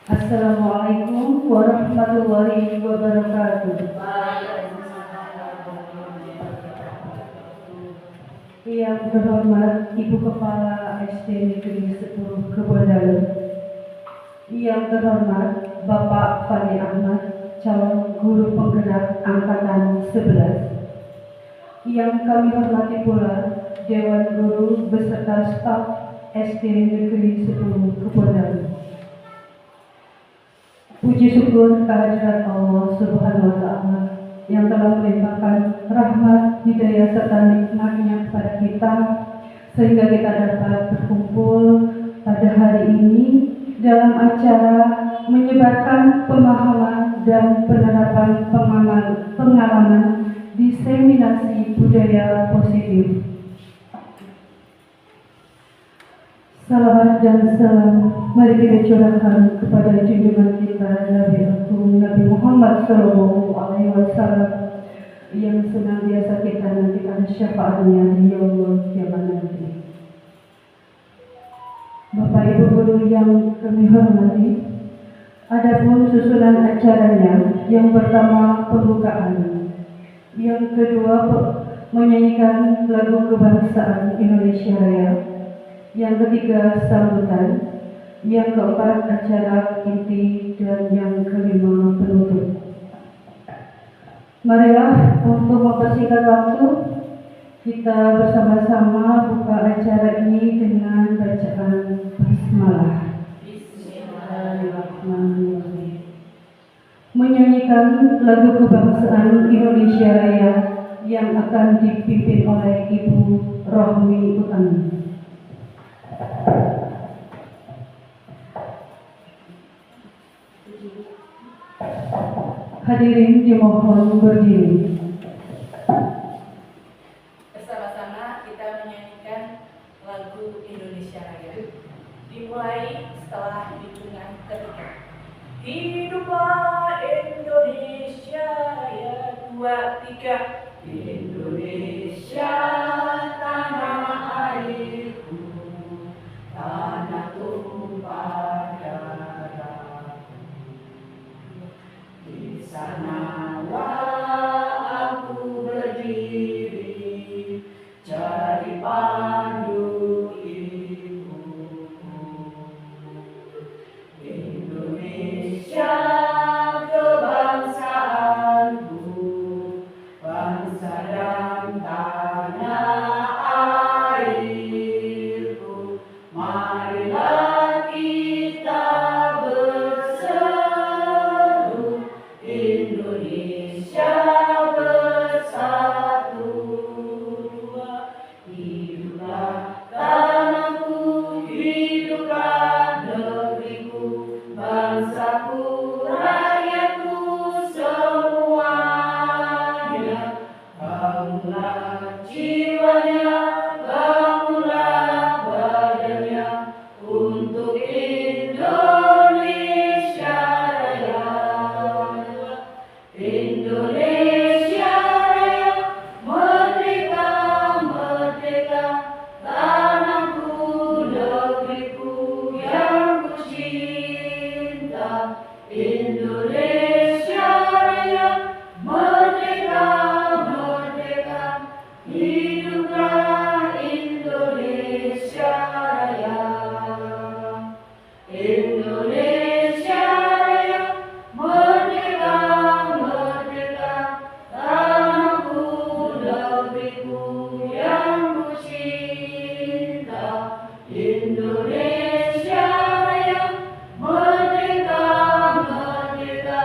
Assalamualaikum warahmatullahi wabarakatuh. Yang terhormat Ibu Kepala SD Negeri 10 Kebondalu, yang terhormat Bapak Fandi Ahmad, calon guru penggerak angkatan 11, yang kami hormati pula Dewan Guru beserta staf SD Negeri 10 Kebondalu. Puji syukur kehadirat Allah Subhanahu wa Ta'ala yang telah melimpahkan rahmat, hidayah serta nikmatnya kepada kita sehingga kita dapat berkumpul pada hari ini dalam acara menyebarkan pemahaman dan penerapan pengalaman diseminasi budaya positif. Salawat dan salam mari kita curahkan kepada junjungan kita Nabi Agung Nabi Muhammad SAW yang senantiasa kita nantikan syafaatnya di yaumul kiamat nanti. Bapak Ibu guru yang kami hormati, adapun susunan acaranya, yang pertama pembukaan, yang kedua menyanyikan lagu kebangsaan Indonesia Raya, yang ketiga sambutan, yang keempat acara inti, dan yang kelima penutup. Marilah untuk mempersingkat waktu, kita bersama-sama buka acara ini dengan bacaan basmalah. Bismillahirrahmanirrahim. Menyanyikan lagu kebangsaan Indonesia Raya yang akan dipimpin oleh Ibu Rohmi Utami. Hadirin dimohon berdiri. Bersama-sama kita menyanyikan lagu Indonesia Raya. Dimulai setelah hitungan ketiga. Hiduplah Indonesia Raya, 2, 3. Indonesia tanah airku, tanah tumpah darahku. Di sanalah aku berdiri, jadi pandu ibuku. Indonesia kebangsaanku, bangsa dan tanah airku. Marilah kita berseru, Indonesia bersatu. Hiduplah tanahku, hiduplah negeriku, bangsaku, rakyatku semuanya. Bangunlah jiwanya, bangunlah badannya untuk Indonesia Raya. Indonesia Raya, merdeka, merdeka, tanahku, negeriku yang ku cinta. Indonesia Raya, merdeka, merdeka, hiduplah Indonesia Raya. Indonesia Raya, merdeka, merdeka, tanahku, negeriku yang ku cinta. Indonesia Raya, merdeka, merdeka,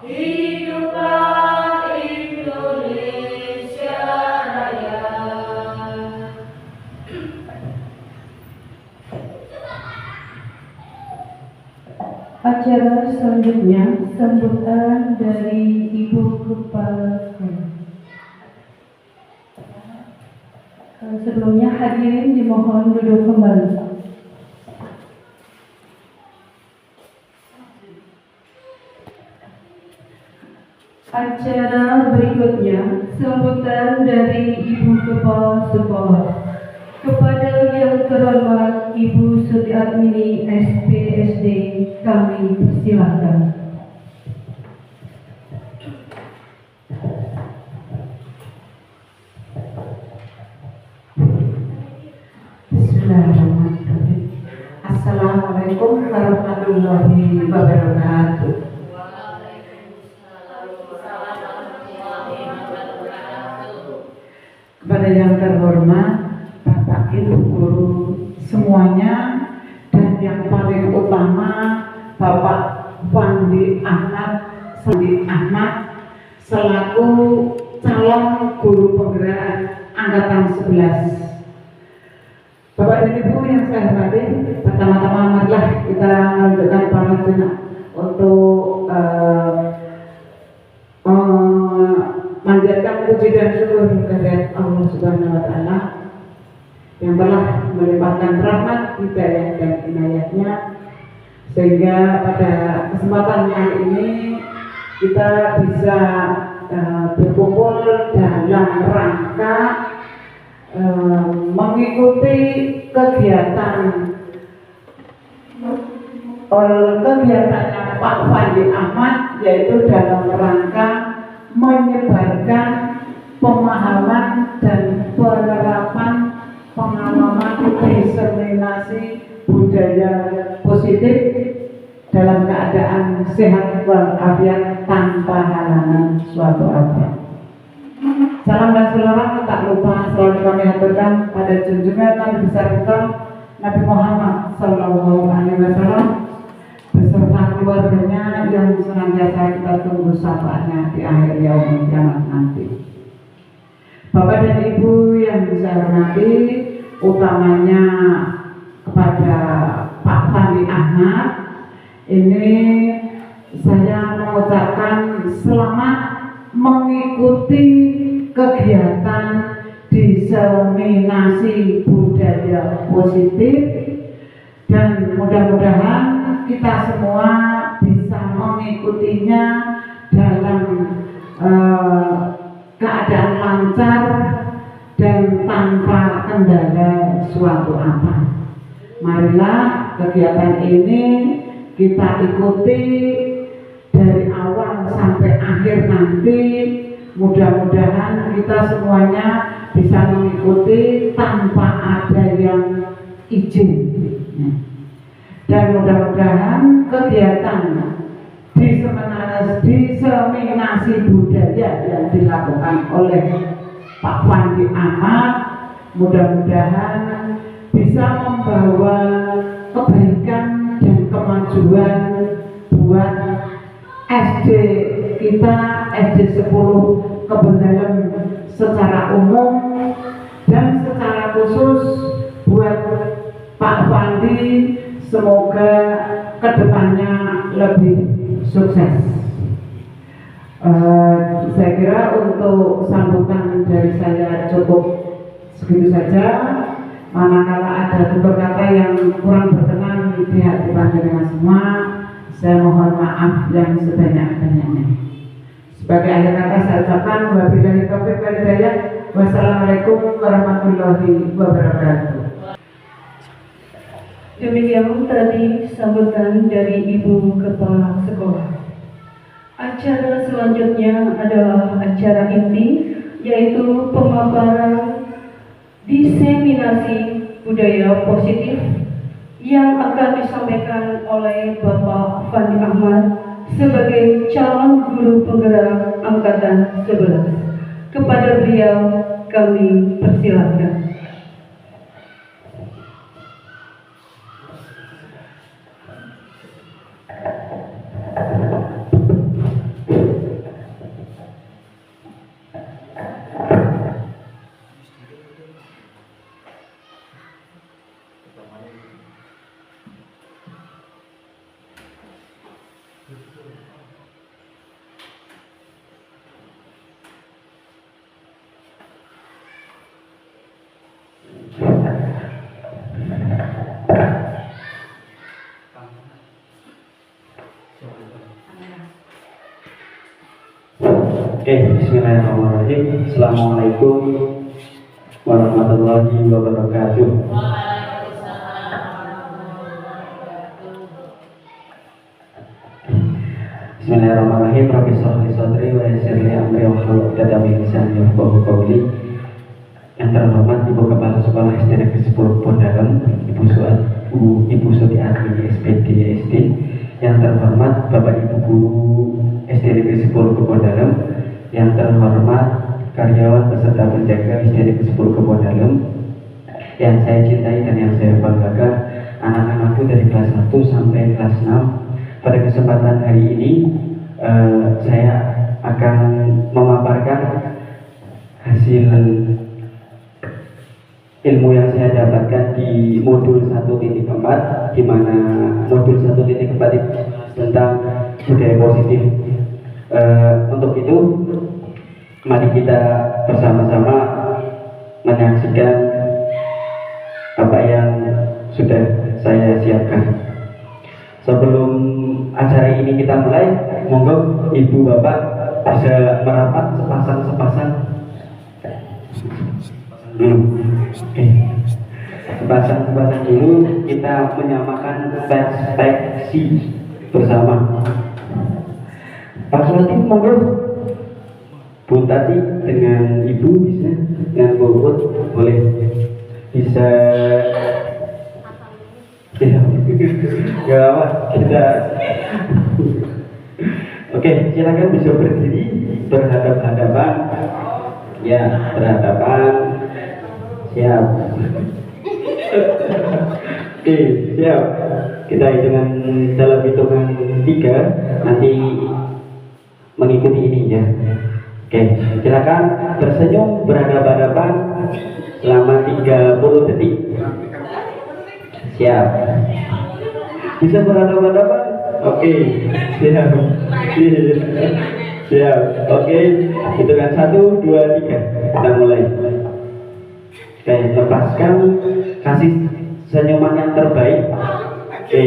hiduplah Indonesia Raya. Acara selanjutnya sambutan dari Ibu Kepala Sekolah. Sebelumnya hadirin dimohon duduk kembali. Acara berikutnya sambutan dari Ibu Kepala Sekolah. Kepada yang terhormat Ibu Sutiatmini SPSD, kami persilahkan. Bismillahirrahmanirrahim. Assalamualaikum warahmatullahi wabarakatuh. Kepada yang terhormat Bapak Ibu Guru semuanya, dan yang paling utama Bapak Fandi Ahmad selaku calon guru penggerak angkatan 11. Bapak dan Ibu yang saya hormati, pertama-tama marilah kita menunjukkan pamit untuk manjatkan puji dan syukur kehadirat Allah Subhanahu wa Ta'ala yang telah melimpahkan rahmat, hidayah dan inayahnya, sehingga pada kesempatan kali ini kita bisa berkumpul dalam rangka mengikuti kegiatan Pak Fandi Ahmad, yaitu dalam rangka menyebarkan pemahaman dan penerapan pengalaman diseminasi budaya positif dalam keadaan sehat walafiat tanpa halangan suatu abad. Salam dan selawat tak lupa selalu kami haturkan pada junjungan Nabi besar kita Nabi Muhammad Sallallahu Alaihi Wasallam beserta keluarganya yang senantiasa kita tunggu syafaatnya di akhir yaumul kiamat nanti. Bapak dan Ibu yang saya hormati, utamanya kepada Pak Fandi Ahmad, ini saya mengucapkan selamat mengikuti kegiatan diseminasi budaya positif, dan mudah-mudahan kita semua bisa mengikutinya dalam keadaan lancar dan tanpa kendala suatu apa. Marilah kegiatan ini kita ikuti dari awal sampai akhir nanti. Mudah-mudahan kita semuanya bisa mengikuti tanpa ada yang izin. Dan mudah-mudahan kegiatan diseminasi budaya yang dilakukan oleh Pak Fandi Ahmad mudah-mudahan bisa membawa kebaikan dan kemajuan buat SD kita, SD 10 Kebendalem secara umum, dan secara khusus buat Pak Fandi, semoga kedepannya lebih sukses. Saya kira untuk sambutan dari saya cukup segitu saja. Manakala ada tutur kata yang kurang berkenan di hati panjenengan semua, saya mohon maaf yang sebanyak-banyaknya. Sebagai akhir kata saya ucapkan wabillahi taufiq wal hidayah. Wassalamualaikum warahmatullahi wabarakatuh. Demikian tadi sambutan dari Ibu Kepala Sekolah. Acara selanjutnya adalah acara inti, yaitu pemaparan diseminasi budaya positif yang akan disampaikan oleh Bapak Fandi Ahmad sebagai calon guru penggerak angkatan 11. Kepada beliau kami persilakan. Bismillahirrahmanirrahim. Assalamualaikum warahmatullahi wabarakatuh. Bismillahirrahmanirrahim. Rabbi shrah li sadri wa yassir li amri wahlul 'uqdatam min lisani yafqahu qawli. Yang terhormat Ibu Kepala Sekolah SD Negeri 10 Pondalam, Ibu Sudiati SPD SD. Yang terhormat Bapak Ibu Guru SD Negeri 10 Pondalam. Yang terhormat karyawan peserta penjaga SD Negeri 10 Pondalam. Yang saya cintai dan yang saya banggakan, anak-anakku dari kelas 1 sampai kelas 6. Pada kesempatan hari ini saya akan memaparkan hasil ilmu yang saya dapatkan di modul 1.4, di mana modul 1.4 itu tentang budaya positif. Untuk itu, mari kita bersama-sama menyaksikan apa yang sudah saya siapkan. Sebelum acara ini kita mulai, monggo Ibu Bapak bisa merapat sepasang sepasang dulu, kita menyamakan perspektif bersama. Pak Sulti, monggo. Bu Tati dengan Ibu bisa, dengan Bu Ut boleh bisa. Ya apa kita. Oke, silakan bisa berdiri berhadap-hadapan. Ya, berhadapan. Siap. Oke, siap. Kita hitungan dalam hitungan 3 nanti mengikuti ini ya. Oke, silakan tersenyum berhadap-hadapan selama 30 detik. Siap. Bisa berhadapan-hadapan? Oke. Siap. Siap. Oke. Hitungan 1, 2, 3. Kita mulai. Oke, lepaskan. Kasih senyuman yang terbaik. Oke.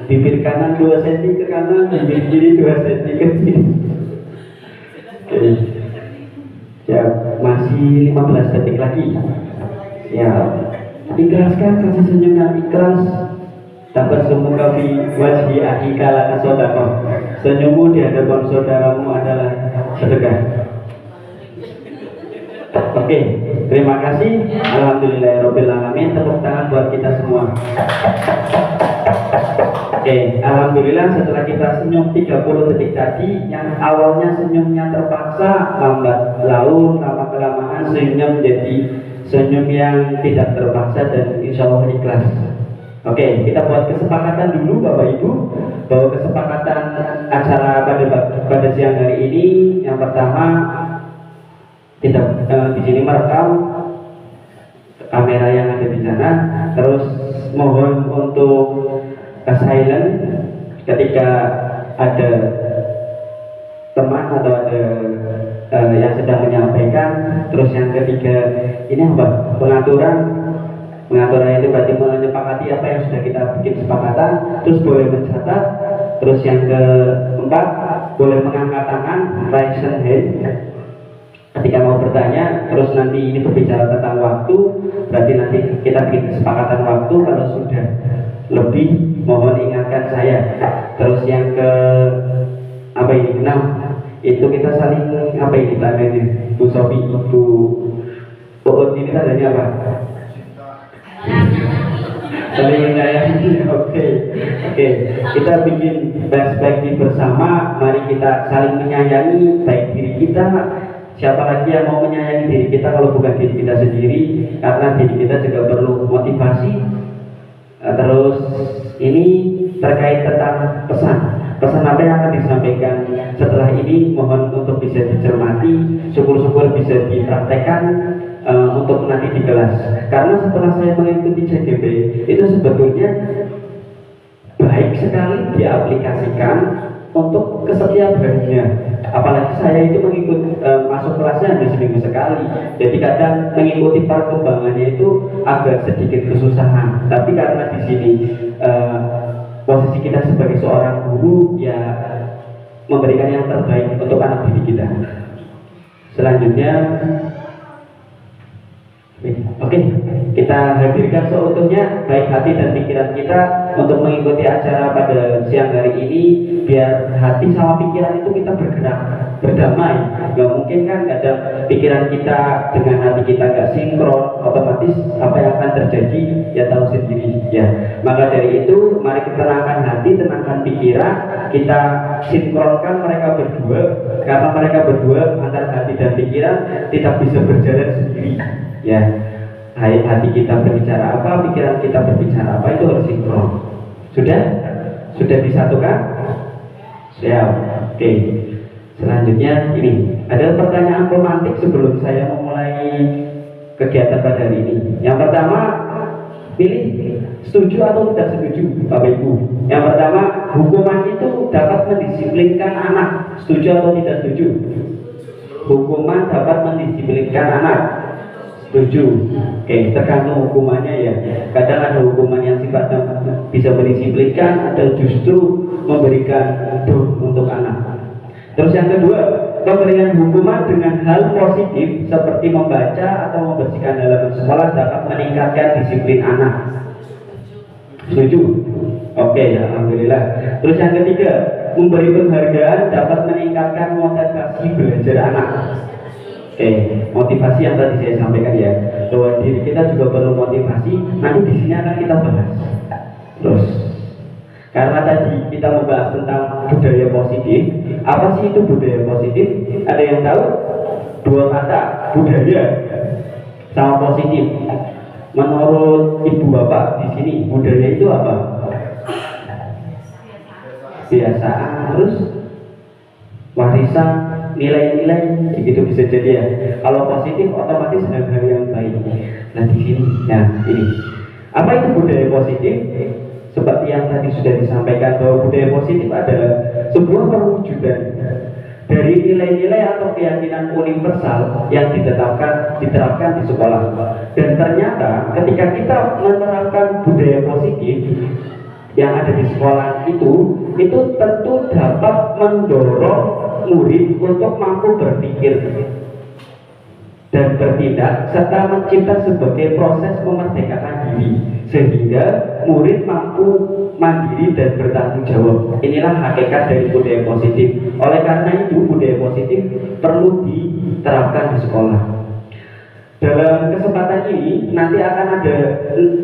Bibir kanan 2 cm ke kanan, bibir kiri 2 cm ke kiri. Oke. Siap. Masih 15 detik lagi. Siap. Ikhlaskan, kasih senyum yang ikhlas. Tabassum fi wajhi akhika laka shadaqah. Senyummu di hadapan saudaramu adalah sedekah. Oke, terima kasih. Alhamdulillahirabbil alamin. Tepuk tangan buat kita semua. Oke, alhamdulillah setelah kita senyum 30 detik tadi, yang awalnya senyumnya terpaksa, lambat laun, lama kelamaan senyum menjadi senyum yang tidak terpaksa dan insya Allah ikhlas. Oke, kita buat kesepakatan dulu Bapak Ibu, bahwa kesepakatan acara pada siang hari ini yang pertama tidak di sini merekam kamera yang ada di sana, terus mohon untuk silent ketika ada teman atau ada yang sedang menyampaikan. Terus yang ketiga ini apa? Pengaturan itu berarti menyepakati apa yang sudah kita bikin kesepakatan. Terus boleh mencatat. Terus yang keempat boleh mengangkat tangan, raise hand ketika mau bertanya. Terus nanti ini berbicara tentang waktu, berarti nanti kita bikin kesepakatan waktu. Kalau sudah lebih mohon ingatkan saya. Terus yang ke apa ini? 6 itu kita saling apa ini tandanya? Bu Sofi, Bu Uut ini tandanya apa? Saling menyayangi. Oke. Kita bikin perspektif bersama. Mari kita saling menyayangi baik diri kita. Siapa lagi yang mau menyayangi diri kita kalau bukan diri kita sendiri? Karena diri kita juga perlu motivasi. Terus ini terkait tentang pesan apa yang akan disampaikan setelah ini, mohon untuk bisa dicermati, syukur-syukur bisa dipraktekkan untuk nanti di kelas. Karena setelah saya mengikuti CGP itu sebetulnya baik sekali diaplikasikan untuk ke setiap harinya. Apalagi saya itu mengikut masuk kelasnya hanya seminggu sekali. Jadi kadang mengikuti perkembangannya itu agak sedikit kesusahan. Tapi karena di sini posisi kita sebagai seorang guru ya memberikan yang terbaik untuk anak didik kita. Selanjutnya Oke, kita hadirkan seutuhnya baik hati dan pikiran kita untuk mengikuti acara pada siang hari ini, biar hati sama pikiran itu kita bergerak, berdamai. Gak mungkin kan ada pikiran kita dengan hati kita gak sinkron, otomatis apa yang akan terjadi ya tahu sendiri ya. Maka dari itu mari kita tenangkan hati, tenangkan pikiran, kita sinkronkan mereka berdua, karena mereka berdua antara hati dan pikiran tidak bisa berjalan sendiri ya. Hati kita berbicara apa, pikiran kita berbicara apa, itu harus sinkron. Sudah disatukan? Siap. Oke. Selanjutnya ini ada pertanyaan romantik sebelum saya memulai kegiatan pada hari ini. Yang pertama, pilih setuju atau tidak setuju, Bapak Ibu. Yang pertama, hukuman itu dapat mendisiplinkan anak. Setuju atau tidak setuju? Hukuman dapat mendisiplinkan anak. Setuju. Oke, tergantung hukumannya ya. Kadang ada hukuman yang sifatnya bisa mendisiplinkan, ada justru memberikan down untuk anak. Terus yang kedua, pemberian hukuman dengan hal positif seperti membaca atau membersihkan halaman sekolah dapat meningkatkan disiplin anak. Setuju? Oke, alhamdulillah. Terus yang ketiga, memberi penghargaan dapat meningkatkan motivasi belajar anak. Oke, motivasi yang tadi saya sampaikan ya, bahwa diri kita juga perlu motivasi. Nanti di sini akan kita bahas. Terus, karena tadi kita membahas tentang budaya positif, apa sih itu budaya positif? Ada yang tahu? Dua kata, budaya sama positif. Menurut ibu bapak di sini, budaya itu apa? Kebiasaan, terus warisan, nilai-nilai, begitu bisa jadi ya. Kalau positif otomatis hal-hal yang baik. Nah di sini, ya ini. Apa itu budaya positif? Seperti yang tadi sudah disampaikan bahwa budaya positif adalah sebuah perwujudan dari nilai-nilai atau keyakinan universal yang diterapkan di sekolah. Dan ternyata ketika kita menerapkan budaya positif yang ada di sekolah itu tentu dapat mendorong murid untuk mampu berpikir dan bertindak serta mencipta sebagai proses memerdekakan diri sehingga murid mampu mandiri dan bertanggung jawab. Inilah hakikat dari budaya positif. Oleh karena itu budaya positif perlu diterapkan di sekolah. Dalam kesempatan ini nanti akan ada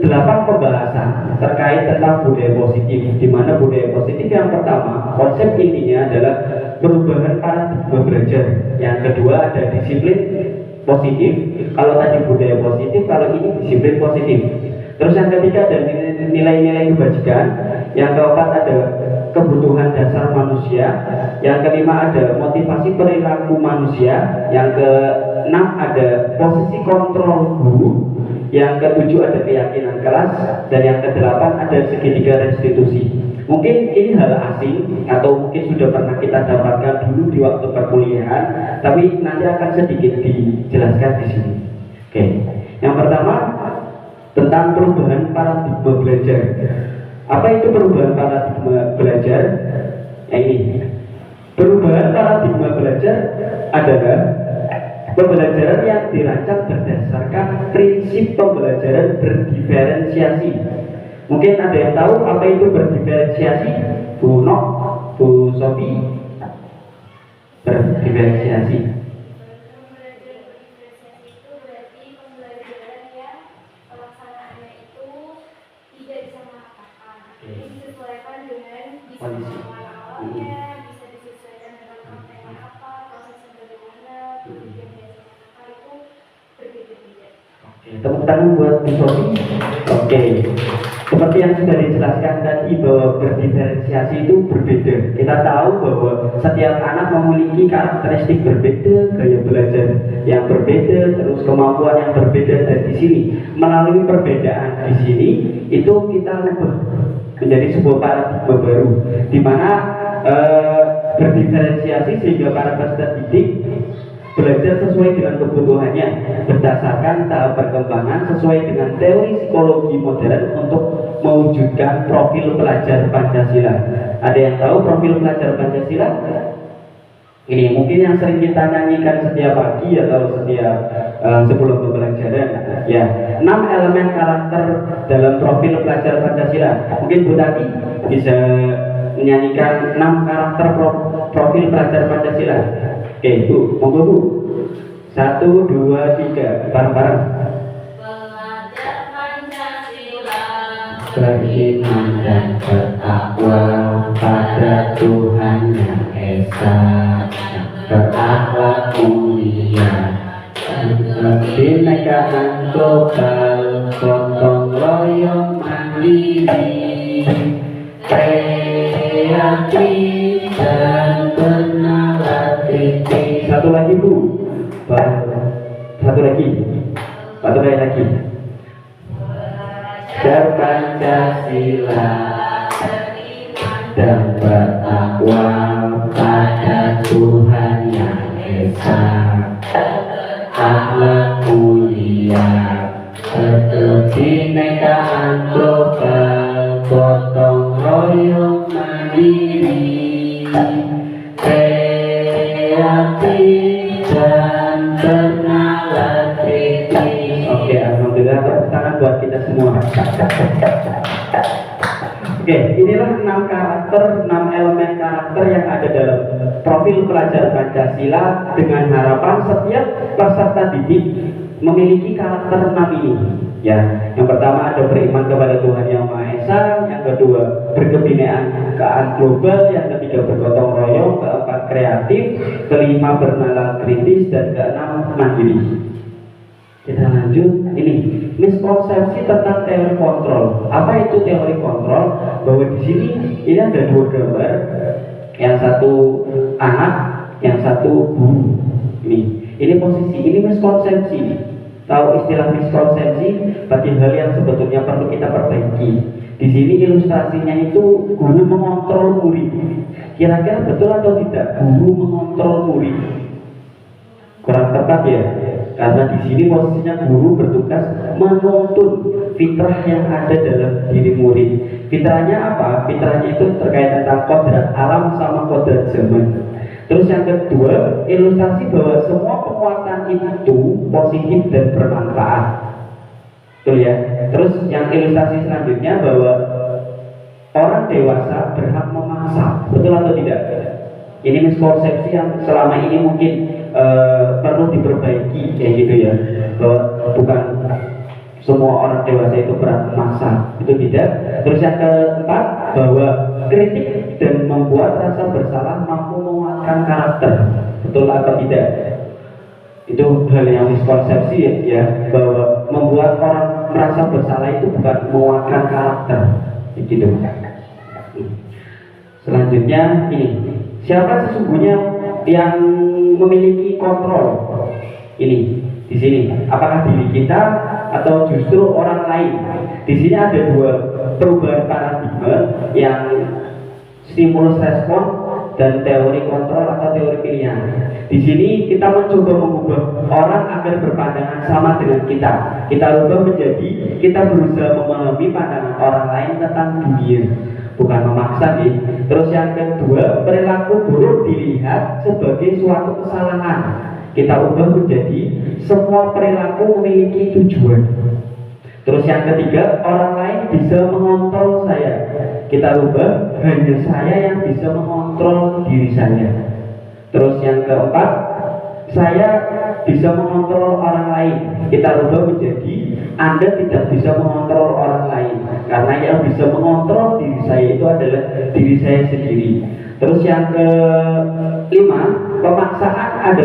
8 pembahasan terkait tentang budaya positif, di mana budaya positif yang pertama konsep intinya adalah perubahan paradigma belajar. Yang kedua ada disiplin positif. Kalau tadi budaya positif, kalau ini disiplin positif. Terus yang ketiga ada nilai-nilai kebajikan. Yang keempat ada kebutuhan dasar manusia. Yang kelima ada motivasi perilaku manusia. Yang keenam ada posisi kontrol guru. Yang ketujuh ada keyakinan kelas. Dan yang kedelapan ada segitiga restitusi. Mungkin ini hal asing atau mungkin sudah pernah kita dapatkan dulu di waktu perkuliahan, tapi nanti akan sedikit dijelaskan di sini. Oke. Yang pertama tentang perubahan paradigma belajar. Apa itu perubahan paradigma belajar? Ini. Perubahan paradigma belajar adalah pembelajaran yang dirancang berdasarkan prinsip pembelajaran berdiferensiasi. Mungkin ada yang tahu apa itu berdiferensiasi? Bu Nok, Bu Sofi? Berdiferensiasi. Tepuk tangan buat Bu Sofi. Oke. Seperti yang sudah dijelaskan tadi bahwa berdiferensiasi itu berbeda. Kita tahu bahwa setiap anak memiliki karakteristik berbeda, gaya belajar yang berbeda, terus kemampuan yang berbeda. Dan di sini melalui perbedaan di sini itu kita ubah menjadi sebuah paradigma baru, di mana berdiferensiasi sehingga para peserta didik belajar sesuai dengan kebutuhannya berdasarkan tahap perkembangan sesuai dengan teori psikologi modern untuk mewujudkan profil pelajar Pancasila. Ada yang tahu profil pelajar Pancasila? Ini mungkin yang sering kita nyanyikan setiap pagi atau setiap sebelum pembelajaran. Ya, 6 elemen karakter dalam profil pelajar Pancasila. Mungkin Bu Tati bisa menyanyikan 6 karakter profil pelajar Pancasila. Oke, Bu, monggo Bu. 1, 2, 3, bareng-bareng. Pelajar Pancasila Beriman dan bertakwa pada Tuhan yang Esa, berakhlak mulia, kebinekaan global, gotong royong mandiri, kreatif dan bernalar kritis. Satu lagi Bu. Satu lagi. Pancasila dan bertakwa pada Tuhan yang Esa, akhlak mulia, kebinekaan global, gotong royong mandiri, kreatif dan bernalar kritis. Oke, alhamdulillah, tepuk tangan buat kita semua. Oke, inilah 6 karakter, 6 elemen karakter yang ada dalam profil pelajar Pancasila, dengan harapan setiap peserta didik memiliki karakter 6 ini. Ya, yang pertama ada beriman kepada Tuhan Yang Maha Esa, yang kedua berkebinekaan global, yang ketiga bergotong royong, keempat kreatif, kelima bernalar kritis, dan keenam mandiri. Kita lanjut, ini miskonsepsi tentang teori kontrol. Apa itu teori kontrol? Bahwa di sini ini ada 2 gambar, yang satu anak, yang satu guru. Ini posisi, ini miskonsepsi. Tahu istilah miskonsepsi bagi hal yang sebetulnya perlu kita perbaiki. Di sini ilustrasinya itu guru mengontrol murid. Kira-kira betul atau tidak guru mengontrol murid? Kurang tepat ya. Karena di sini posisinya guru bertugas menuntun fitrah yang ada dalam diri murid. Fitrahnya apa? Fitrahnya itu terkait tentang kodrat alam sama kodrat zaman. Terus yang kedua, ilustrasi bahwa semua kekuatan itu positif dan bermanfaat. Betul ya. Terus yang ilustrasi selanjutnya bahwa orang dewasa berhak memaksa. Betul atau tidak? Ini miskonsepsi yang selama ini mungkin perlu diperbaiki, kayak gitu ya, bahwa bukan semua orang dewasa itu berhak memaksa, itu tidak. Terus yang keempat, bahwa kritik dan membuat rasa bersalah mampu menguatkan karakter. Betul atau tidak? Itu hal yang miskonsepsi ya, bahwa membuat orang merasa bersalah itu bukan menguatkan karakter, gitu. Selanjutnya ini, siapa sesungguhnya yang memiliki kontrol? Ini di sini, apakah diri kita atau justru orang lain? Di sini ada 2 perubahan paradigma, yang stimulus respon dan teori kontrol atau teori pilihan. Di sini kita mencoba mengubah orang agar berpandangan sama dengan kita. Kita ubah menjadi kita berusaha memahami pandangan orang lain tentang dunia, bukan memaksa nih. Terus yang kedua, perilaku buruk dilihat sebagai suatu kesalahan. Kita ubah menjadi semua perilaku memiliki tujuan. Terus yang ketiga, orang lain bisa mengontrol saya. Kita ubah hanya saya yang bisa mengontrol diri saya. Terus yang keempat, saya bisa mengontrol orang lain. Kita ubah menjadi Anda tidak bisa mengontrol orang lain, karena yang bisa mengontrol diri saya itu adalah diri saya sendiri. Terus yang kelima, pemaksaan ada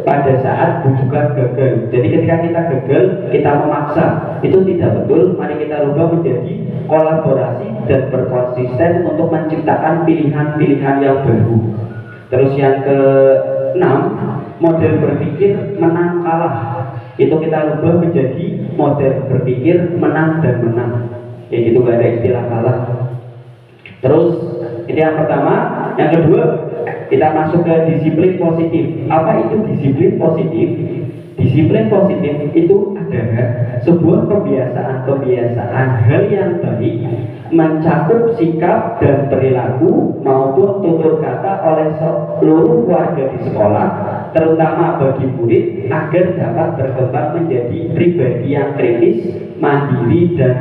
pada saat bujukan gagal. Jadi ketika kita gagal, kita memaksa, itu tidak betul. Mari kita rubah menjadi kolaborasi dan berkonsisten untuk menciptakan pilihan-pilihan yang baru. Terus yang keenam, model berpikir menang kalah. Itu kita rubah menjadi model berpikir menang dan menang. Ya gitu, gak ada istilah kalah. Terus ini yang pertama. Yang kedua, kita masuk ke disiplin positif. Apa itu disiplin positif? Disiplin positif itu adalah sebuah kebiasaan hal yang baik, mencakup sikap dan perilaku maupun tutur kata oleh seluruh warga di sekolah terutama bagi murid agar dapat berkembang menjadi pribadi yang kritis, mandiri dan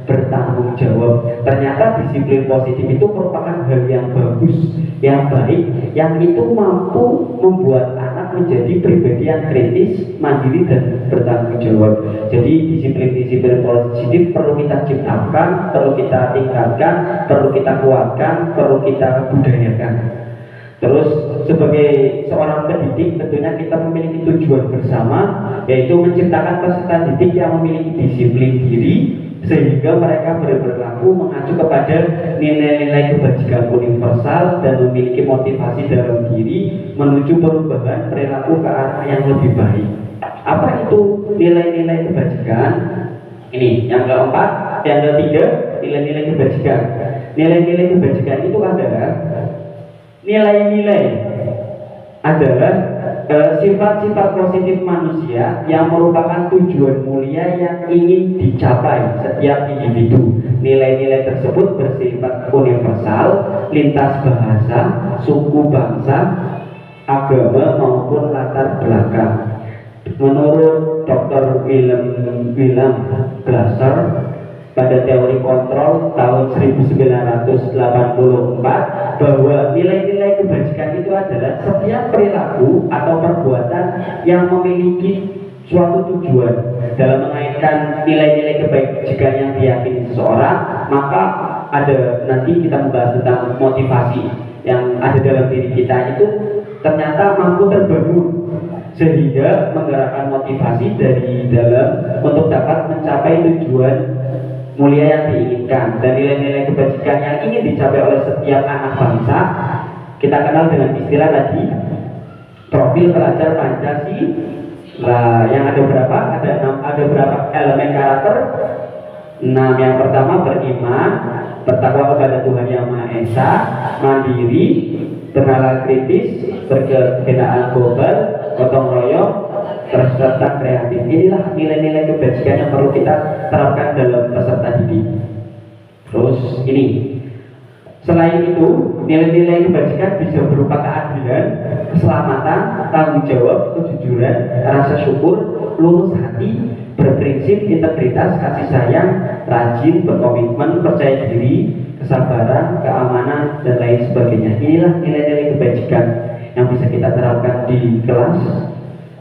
bertanggung jawab. Ternyata disiplin positif itu merupakan hal yang bagus, yang baik, yang itu mampu membuat anak menjadi pribadi yang kritis, mandiri dan bertanggung jawab. Jadi disiplin-disiplin positif perlu kita ciptakan, perlu kita tingkatkan, perlu kita kuatkan, perlu kita budayakan. Terus sebagai seorang pendidik tentunya kita memiliki tujuan bersama, yaitu menciptakan peserta didik yang memiliki disiplin diri sehingga mereka berperilaku mengacu kepada nilai-nilai kebajikan universal dan memiliki motivasi dalam diri menuju perubahan perilaku ke arah yang lebih baik. Apa itu nilai-nilai kebajikan? Ini yang keempat, yang ketiga, nilai-nilai kebajikan. Nilai-nilai kebajikan itu adalah nilai-nilai adalah sifat-sifat positif manusia yang merupakan tujuan mulia yang ingin dicapai setiap individu. Nilai-nilai tersebut bersifat universal, lintas bahasa, suku, bangsa, agama maupun latar belakang. Menurut Dr. William Glasser pada teori kontrol tahun 1984 bahwa nilai-nilai kebajikan itu adalah setiap perilaku atau perbuatan yang memiliki suatu tujuan. Dalam mengaitkan nilai-nilai kebajikan yang diyakini seseorang, maka ada nanti kita membahas tentang motivasi yang ada dalam diri kita itu ternyata mampu terbangun sehingga menggerakkan motivasi dari dalam untuk dapat mencapai tujuan mulia yang diinginkan. Dan nilai-nilai kebajikan yang ingin dicapai oleh setiap anak bangsa kita kenal dengan istilah tadi, profil pelajar Pancasila, yang ada berapa? Ada berapa elemen karakter? 6. Yang pertama beriman, bertakwa kepada Tuhan Yang Maha Esa, mandiri, bernalar kritis, berkebenaan global, gotong royong, serta kreatif. Inilah nilai-nilai kebajikan yang perlu kita terapkan dalam peserta didik. Terus ini, selain itu nilai-nilai kebajikan bisa berupa keadilan, keselamatan, tanggung jawab, kejujuran, rasa syukur, lurus hati, berprinsip, integritas, kasih sayang, rajin, berkomitmen, percaya diri, kesabaran, keamanan, dan lain sebagainya. Inilah nilai-nilai kebajikan yang bisa kita terapkan di kelas,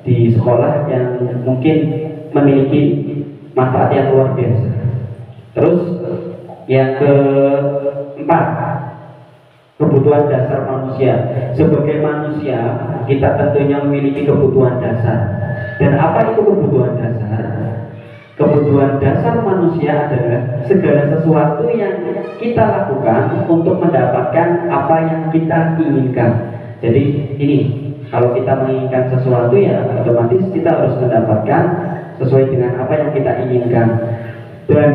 di sekolah yang mungkin memiliki manfaat yang luar biasa. Terus yang keempat, kebutuhan dasar manusia. Sebagai manusia kita tentunya memiliki kebutuhan dasar. Dan apa itu kebutuhan dasar? Kebutuhan dasar manusia adalah segala sesuatu yang kita lakukan untuk mendapatkan apa yang kita inginkan. Jadi ini, kalau kita menginginkan sesuatu ya otomatis kita harus mendapatkan sesuai dengan apa yang kita inginkan. Dan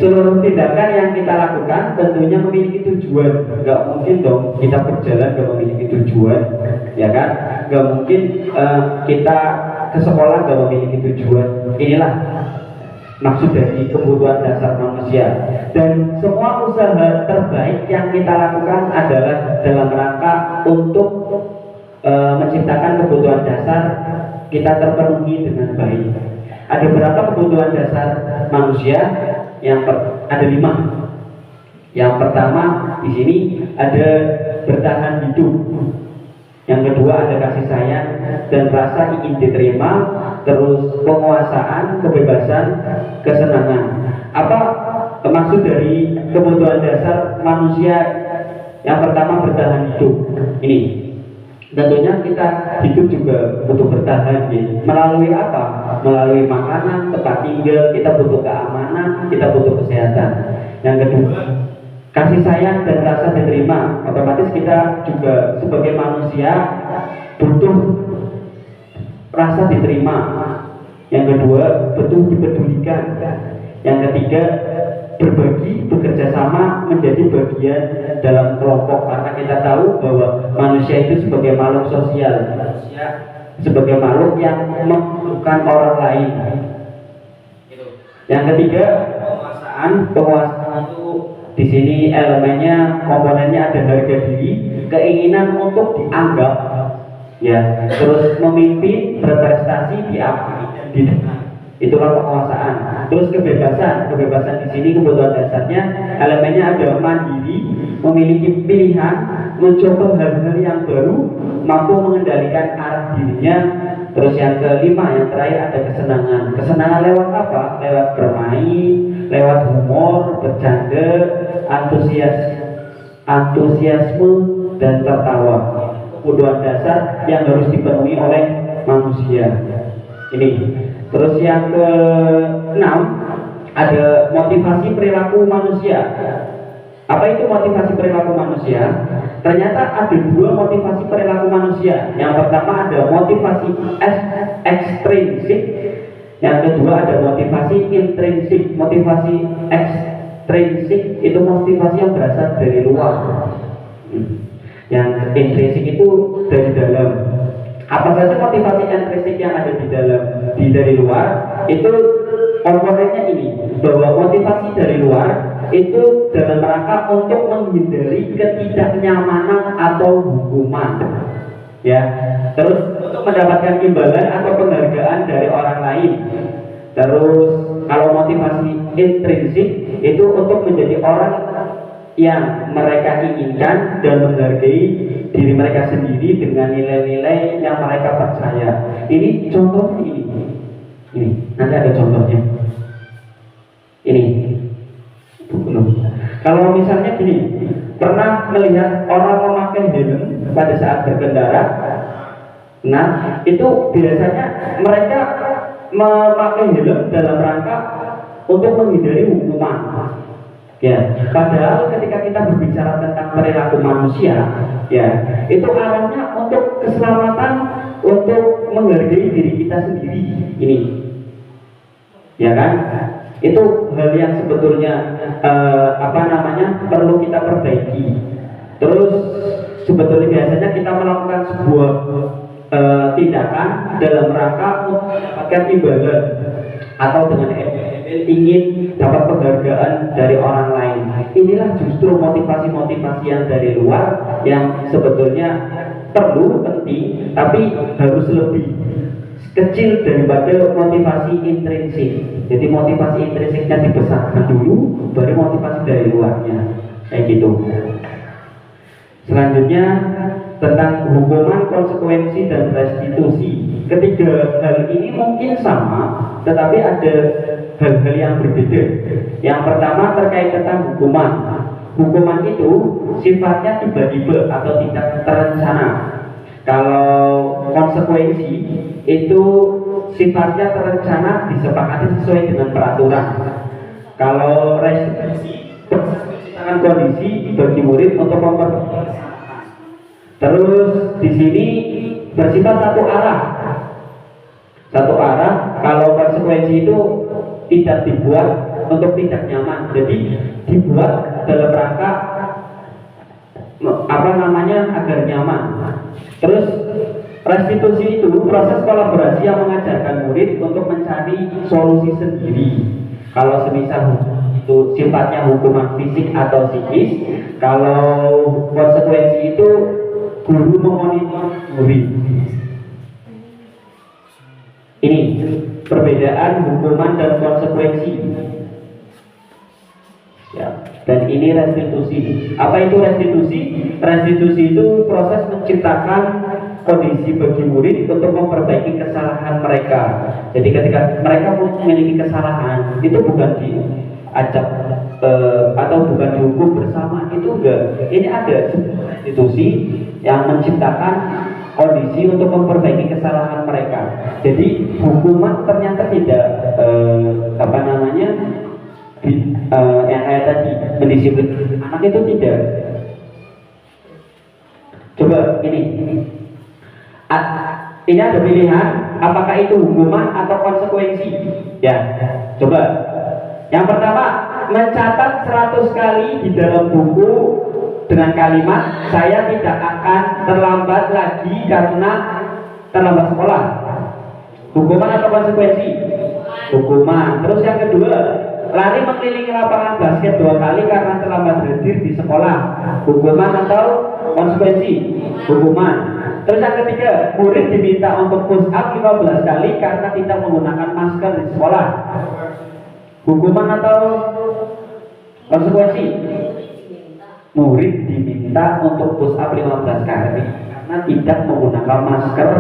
seluruh tindakan yang kita lakukan tentunya memiliki tujuan. Gak mungkin dong kita berjalan gak memiliki tujuan, ya kan? Gak mungkin kita ke sekolah gak memiliki tujuan. Inilah maksud dari kebutuhan dasar manusia. Dan semua usaha terbaik yang kita lakukan adalah dalam rangka untuk menciptakan kebutuhan dasar kita terpenuhi dengan baik. Ada berapa kebutuhan dasar manusia? Ada 5. Yang pertama di sini ada bertahan hidup. Yang kedua ada kasih sayang dan rasa ingin diterima. Terus penguasaan, kebebasan, kesenangan. Apa maksud dari kebutuhan dasar manusia? Yang pertama bertahan hidup. Ini tentunya kita hidup juga butuh bertahan ya. Melalui apa? Melalui makanan, tempat tinggal, kita butuh keamanan, kita butuh kesehatan. Yang kedua, kasih sayang dan rasa diterima. Otomatis kita juga sebagai manusia butuh rasa diterima. Yang kedua, butuh dipedulikan. Yang ketiga, berbagi, bekerja sama, menjadi bagian dalam kelompok. Karena kita tahu bahwa manusia itu sebagai makhluk sosial, manusia sebagai makhluk yang membutuhkan orang lain. Yang ketiga, penguasaan itu di sini elemennya, komponennya ada harga diri, keinginan untuk dianggap ya, terus memimpin, berprestasi di itulah penguasaan. Terus kebebasan di sini kebutuhan dasarnya elemennya ada mandiri, memiliki pilihan, mencoba hal-hal yang baru, mampu mengendalikan arah dirinya. Terus yang kelima, yang terakhir ada kesenangan. Kesenangan lewat apa? Lewat bermain, lewat humor, bercanda, antusiasme dan tertawa. Kebutuhan dasar yang harus dipenuhi oleh manusia. Ini. Terus yang keenam ada motivasi perilaku manusia. Apa itu motivasi perilaku manusia? Ternyata ada dua motivasi perilaku manusia. Yang pertama ada motivasi ekstrinsik, yang kedua ada motivasi intrinsik. Motivasi ekstrinsik itu motivasi yang berasal dari luar. Yang intrinsik itu dari dalam. Apa saja motivasi intrinsik yang ada dari luar itu komponennya ini, bahwa motivasi dari luar itu dalam rangka untuk menghindari ketidaknyamanan atau hukuman, ya. Terus untuk mendapatkan imbalan atau penghargaan dari orang lain. Terus kalau motivasi intrinsik itu untuk menjadi orang yang mereka inginkan dan menghargai diri mereka sendiri dengan nilai-nilai yang mereka percaya. Ini contohnya ini nanti ada contohnya. Ini kalau misalnya gini, pernah melihat orang memakai helm pada saat berkendara. Nah, itu biasanya mereka memakai helm dalam rangka untuk menghindari hukuman. Ya, padahal ketika kita berbicara tentang perilaku manusia, ya, itu arahnya untuk keselamatan, untuk menghargai diri kita sendiri. Ini, ya kan? Itu hal yang sebetulnya perlu kita perbaiki. Terus sebetulnya biasanya kita melakukan sebuah tindakan dalam rangka untuk mendapatkan imbalan atau dengan ingin dapat penghargaan dari orang lain. Inilah justru motivasi-motivasi yang dari luar yang sebetulnya perlu, penting, tapi harus lebih kecil daripada motivasi intrinsik. Jadi motivasi intrinsiknya dibesarkan dulu, baru motivasi dari luarnya, kayak gitu. Selanjutnya tentang hukuman, konsekuensi, dan restitusi. Ketiga hal ini mungkin sama, tetapi ada hal-hal yang berbeda. Yang pertama terkait tentang hukuman. Hukuman itu sifatnya tiba-tiba atau tidak terencana. Kalau konsekuensi itu sifatnya terencana, disepakati sesuai dengan peraturan. Kalau restitusi menciptakan kondisi bagi murid untuk memperbaiki. Terus di sini bersifat satu arah. Kalau konsekuensi itu tidak dibuat untuk tidak nyaman, jadi dibuat dalam rangka agar nyaman. Terus restitusi itu proses kolaborasi yang mengajarkan murid untuk mencari solusi sendiri. Kalau semisal itu sifatnya hukuman fisik atau psikis, kalau konsekuensi itu guru memonitor murid. Ini perbedaan hukuman dan konsekuensi. Ya, dan ini restitusi. Apa itu restitusi? Restitusi itu proses menciptakan kondisi bagi murid untuk memperbaiki kesalahan mereka. Jadi ketika mereka memiliki kesalahan, itu bukan diajak atau bukan dihukum bersama, itu enggak. Ini ada restitusi yang menciptakan kondisi untuk memperbaiki kesalahan mereka. Jadi hukuman ternyata tidak yang kayak tadi mendisiplin anak itu tidak. Coba ini ada pilihan, apakah itu hukuman atau konsekuensi? Ya, coba. Yang pertama, mencatat 100 kali di dalam buku dengan kalimat saya tidak akan terlambat lagi karena terlambat sekolah. Hukuman atau konsekuensi? Hukuman. Terus yang kedua, lari mengelilingi lapangan basket 2 kali karena terlambat hadir di sekolah. Hukuman atau konsekuensi? Hukuman. Terus yang ketiga, murid diminta untuk push up 15 kali karena tidak menggunakan masker di sekolah. Hukuman atau konsekuensi? Murid diminta untuk push up 15 kali karena tidak menggunakan masker.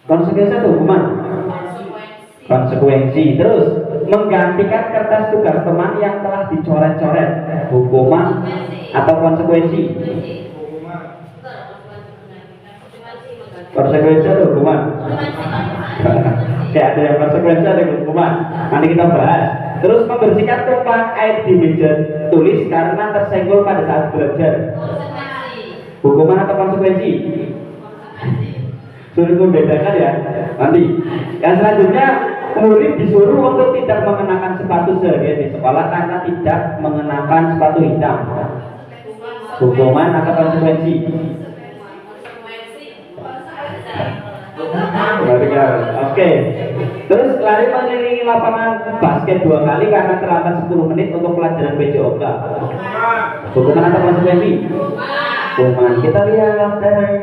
Konsekuensi atau hukuman? Konsekuensi. Terus menggantikan kertas tugas teman yang telah dicoret-coret. Hukuman atau konsekuensi? Konsekuensi atau hukuman? Kayak ada yang konsekuensi, ada yang hukuman. Nanti kita bahas. Terus membersihkan tumpahan air di meja tulis karena tersenggol pada saat belajar. Hukuman atau konsekuensi? Sulit membedakan ya. Nanti. Yang selanjutnya, murid disuruh untuk tidak mengenakan sepatu seharian di sekolah karena tidak mengenakan sepatu hitam. Hukuman atau konsekuensi? Oke. Terus lari mengelilingi lapangan basket 2 kali karena terlambat 10 menit untuk pelajaran PJOK. Hukuman atau konsekuensi? Hukuman. Kita lihat dari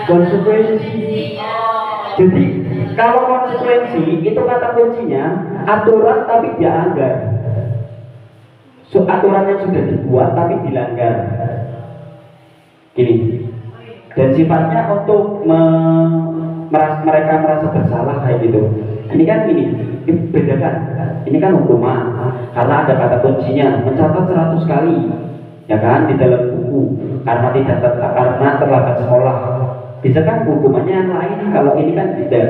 konsekuensi. Jadi kalau konsekuensi itu kata kuncinya aturan tapi dilanggar. Aturan yang sudah dibuat tapi dilanggar. Gini. Dan sifatnya untuk mereka merasa bersalah kayak gitu. Ini kan ini bedakan. Ini kan hukuman karena ada kata kuncinya mencatat 100 kali, ya kan, di dalam buku karena terlambat sekolah. Bisa kan hukumannya yang lain, kalau ini kan tidak.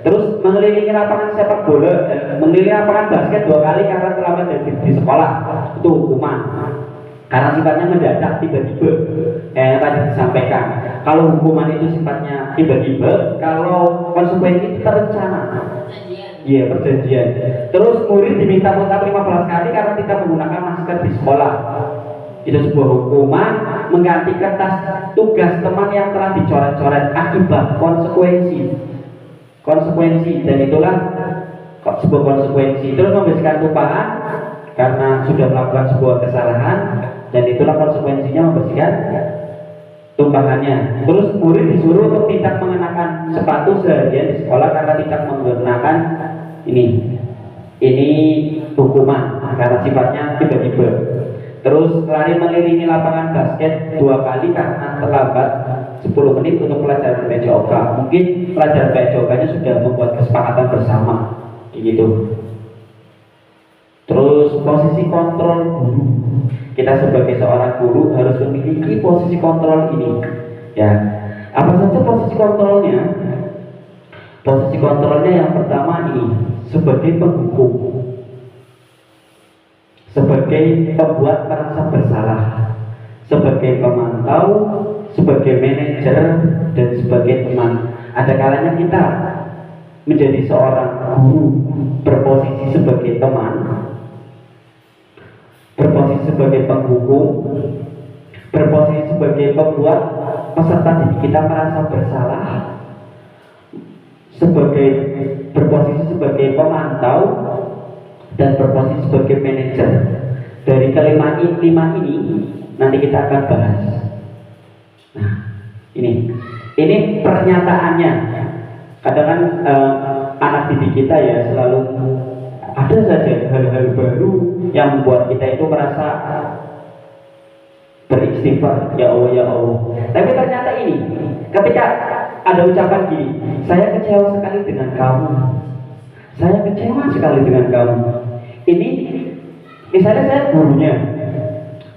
Terus mengelilingi lapangan sepak bola, mengelilingi lapangan basket 2 kali karena terlambat di sekolah, itu hukuman. Karena sifatnya mendadak tiba-tiba, tadi disampaikan. Kalau hukuman itu sifatnya tiba-tiba, kalau konsekuensi itu terencana. Iya, perjanjian. Terus murid diminta push up 15 kali karena tidak menggunakan masker di sekolah. Itu sebuah hukuman. Mengganti kertas tugas teman yang telah dicoret-coret akibat konsekuensi. Dan itulah sebuah konsekuensi. Terus membersihkan tumpahan karena sudah melakukan sebuah kesalahan, dan itulah konsekuensinya membersihkan tumpahannya. Terus murid disuruh untuk tidak mengenakan sepatu seharian di sekolah karena tidak menggunakan ini hukuman karena sifatnya tiba-tiba. Terus lari mengelilingi lapangan basket 2 kali karena terlambat 10 menit untuk pelajaran PJOK. Mungkin pelajaran PJOK-nya sudah membuat kesepakatan bersama, gitu. Terus posisi kontrol guru. Kita sebagai seorang guru harus memiliki posisi kontrol ini. Ya, apa saja posisi kontrolnya? Posisi kontrolnya yang pertama ini sebagai penghukum, sebagai pembuat merasa bersalah, sebagai pemantau, sebagai manajer, dan sebagai teman. Ada kalanya kita menjadi seorang guru berposisi sebagai teman, berposisi sebagai penghukum, berposisi sebagai pembuat peserta didik kita merasa bersalah, berposisi sebagai pemantau, dan berposisi sebagai manajer. Dari kelima ini nanti kita akan bahas. Nah, ini pernyataannya. Kadang kan anak didik kita ya selalu ada saja hal-hal baru yang membuat kita itu merasa beristighfar, ya Allah ya Allah. Tapi ternyata ini ketika ada ucapan gini, saya kecewa sekali dengan kamu, saya kecewa sekali dengan kamu. Ini misalnya saya gurunya,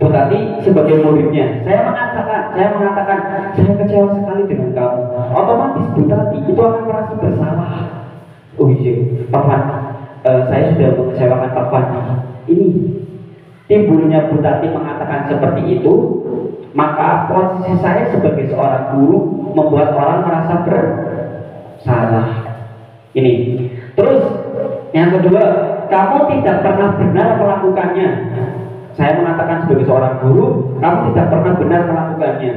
Bu Tati sebagai muridnya, saya mengatakan saya kecewa sekali dengan kamu. Otomatis Bu Tati itu akan merasa bersalah. Oh iya, Pak Fandi, saya sudah mengecewakan Pak Fandi. Ini timbulnya Bu Tati mengatakan seperti itu, maka posisi saya sebagai seorang guru membuat orang merasa bersalah. Ini. Terus yang kedua, kamu tidak pernah benar melakukannya. Saya mengatakan sebagai seorang guru, kamu tidak pernah benar melakukannya.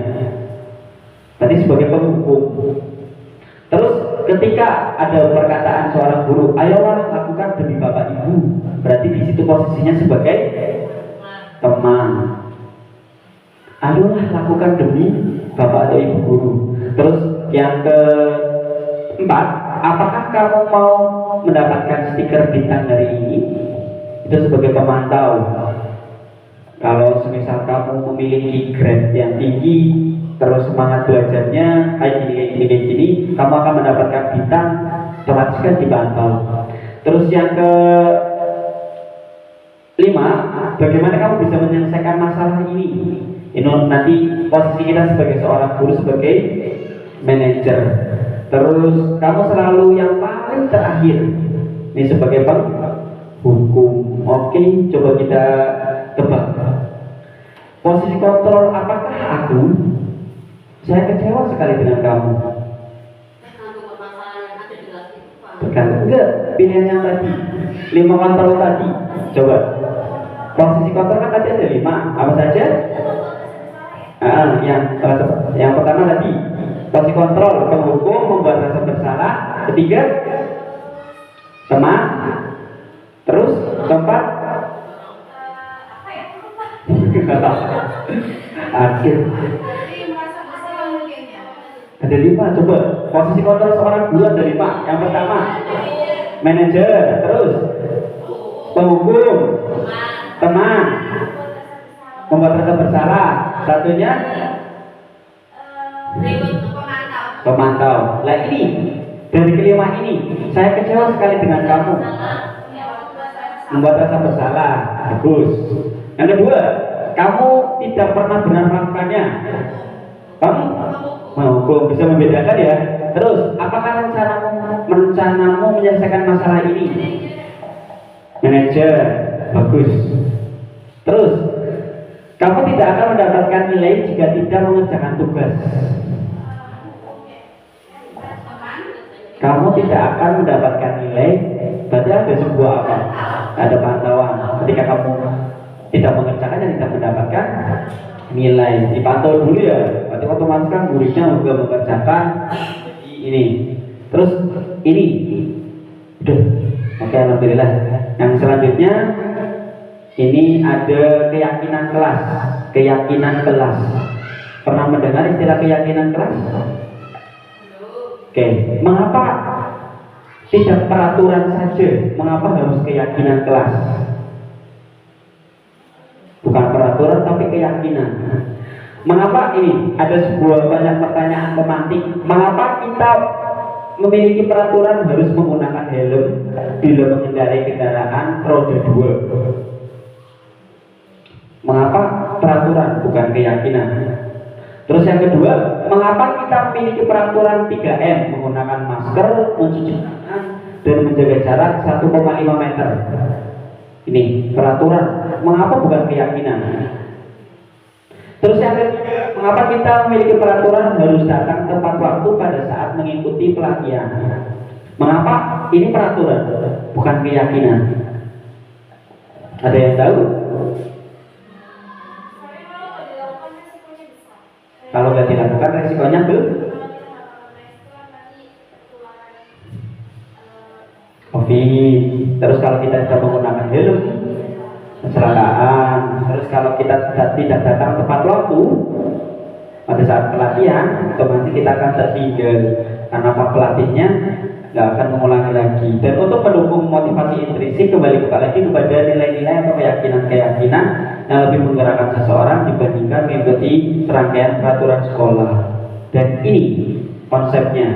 Tadi sebagai penghukum. Terus ketika ada perkataan seorang guru, ayolah lakukan demi bapak ibu, berarti di situ posisinya sebagai teman. ayolah lakukan demi bapak atau ibu guru. Terus yang keempat, apakah kamu mau mendapatkan stiker bintang hari ini? Itu sebagai pemantau. Kalau semisal kamu memiliki grade yang tinggi, terus semangat belajarnya kayak gini, kamu akan mendapatkan bintang, otomatis kan dipantau. Terus yang kelima, bagaimana kamu bisa menyelesaikan masalah ini? Ini nanti posisi kita sebagai seorang guru, sebagai manajer. Terus kamu selalu yang paling terakhir, ini sebagai penghukum. Oke, coba kita tebak. Posisi kontrol, apakah aku? Saya kecewa sekali dengan kamu. Bukan, enggak, pilihan yang tadi 5 kontrol tadi. Coba posisi kontrol kan tadi ada 5, apa saja? Yang pertama tadi posisi kontrol, penghukum, membuat rasa bersalah. Ketiga, teman. Terus keempat, akhir. Ada 5, coba posisi kontrol seorang guru ada 5. Yang pertama manajer, terus penghukum, teman, membuat rasa bersalah. Satunya pemantau. Lah ini dari kelima ini, saya kecewa sekali dengan kamu. Membuat rasa bersalah, bagus. Yang kedua, kamu tidak pernah benar melakukannya. Kamu menghukum, bisa membedakan ya. Terus, apakah rencanamu menyelesaikan masalah ini? Manajer, bagus. Terus, kamu tidak akan mendapatkan nilai jika tidak mengerjakan tugas. Kamu tidak akan mendapatkan nilai, berarti ada sebuah apa? Ada pantauan. Ketika kamu tidak mengerjakannya, tidak mendapatkan nilai, dipantau dulu ya. Berarti otomatis kan muridnya juga mengerjakan ini. Terus ini, udah, oke, alhamdulillah. Yang selanjutnya ini ada keyakinan kelas. Keyakinan kelas. Pernah mendengar istilah keyakinan kelas? Oke, mengapa tidak peraturan saja? Mengapa harus keyakinan kelas? Bukan peraturan tapi keyakinan. Mengapa ini? Ada sebuah banyak pertanyaan pemantik. Mengapa kita memiliki peraturan harus menggunakan helm bila mengendarai kendaraan roda 2? Mengapa peraturan bukan keyakinan? Terus yang kedua, mengapa kita memiliki peraturan 3M, menggunakan masker, mencuci tangan, dan menjaga jarak 1,5 meter? Ini peraturan, mengapa bukan keyakinan? Terus yang ketiga, mengapa kita memiliki peraturan harus datang tepat waktu pada saat mengikuti pelatihan? Mengapa ini peraturan, bukan keyakinan? Ada yang tahu? Kalau nggak dilakukan resikonya COVID. Terus kalau kita tidak menggunakan helm, kecelakaan. Terus kalau kita tidak datang tepat waktu pada saat pelatihan, otomatis kita akan tertinggal karena pak pelatihnya nggak akan mengulangi lagi. Dan untuk mendukung motivasi intrinsik, kembali lagi kepada nilai-nilai atau keyakinan-keyakinan yang lebih menggerakkan seseorang dibandingkan mengikuti serangkaian peraturan sekolah. Dan ini konsepnya.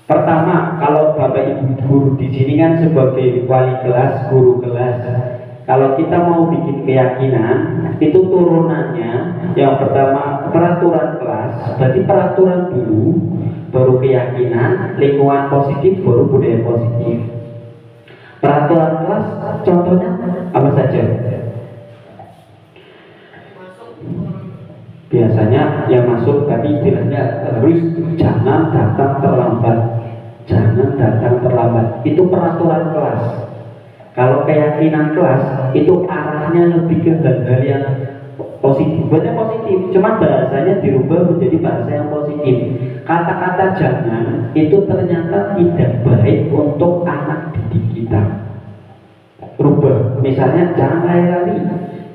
Pertama, kalau Bapak Ibu guru di sini kan sebagai wali kelas, guru kelas. Kalau kita mau bikin keyakinan, itu turunannya yang pertama peraturan kelas, berarti peraturan dulu, baru keyakinan, lingkungan positif, baru budaya positif. Peraturan kelas, contohnya apa saja? Biasanya yang masuk tadi istilahnya harus jangan datang terlambat. Jangan datang terlambat. Itu peraturan kelas. Kalau keyakinan kelas itu arahnya lebih ke hal-hal yang positif. Buatnya positif, cuma bahasanya dirubah menjadi bahasa yang positif. Kata-kata jangan itu ternyata tidak baik untuk anak didik kita. Rubah, misalnya jangan lari-lari,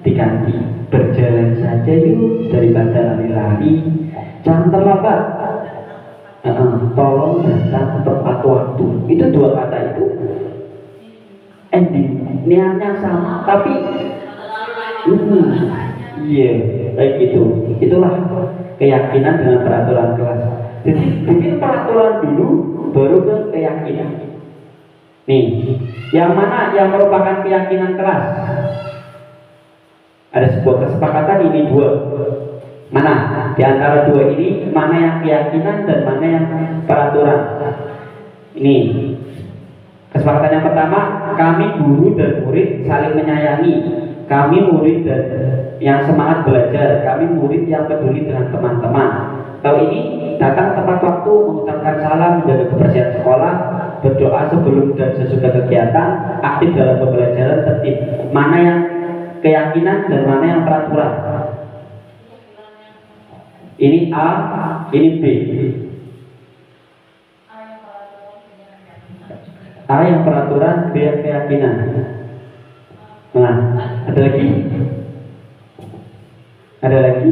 diganti. Berjalan saja yuk daripada lari-lari, jangan terlambat. Tolong datang tepat waktu. Itu dua kata itu ending niatnya sama, tapi iya kayak gitu. Itulah keyakinan dengan peraturan kelas. Jadi bikin peraturan dulu, baru ke keyakinan. Nih, yang mana yang merupakan keyakinan kelas? Ada sebuah kesepakatan ini dua. Mana di antara dua ini, mana yang keyakinan dan mana yang peraturan? Ini kesepakatan yang pertama, kami guru dan murid saling menyayangi. Kami murid dan yang semangat belajar, kami murid yang peduli dengan teman-teman. Tahu ini, datang tepat waktu, mengucapkan salam, menjaga kebersihan sekolah, berdoa sebelum dan sesudah kegiatan, aktif dalam pembelajaran, tertib. Mana yang keyakinan dan mana yang peraturan? Ini A, ini B. A yang peraturan, B yang keyakinan. Nah, ada lagi? Ada lagi?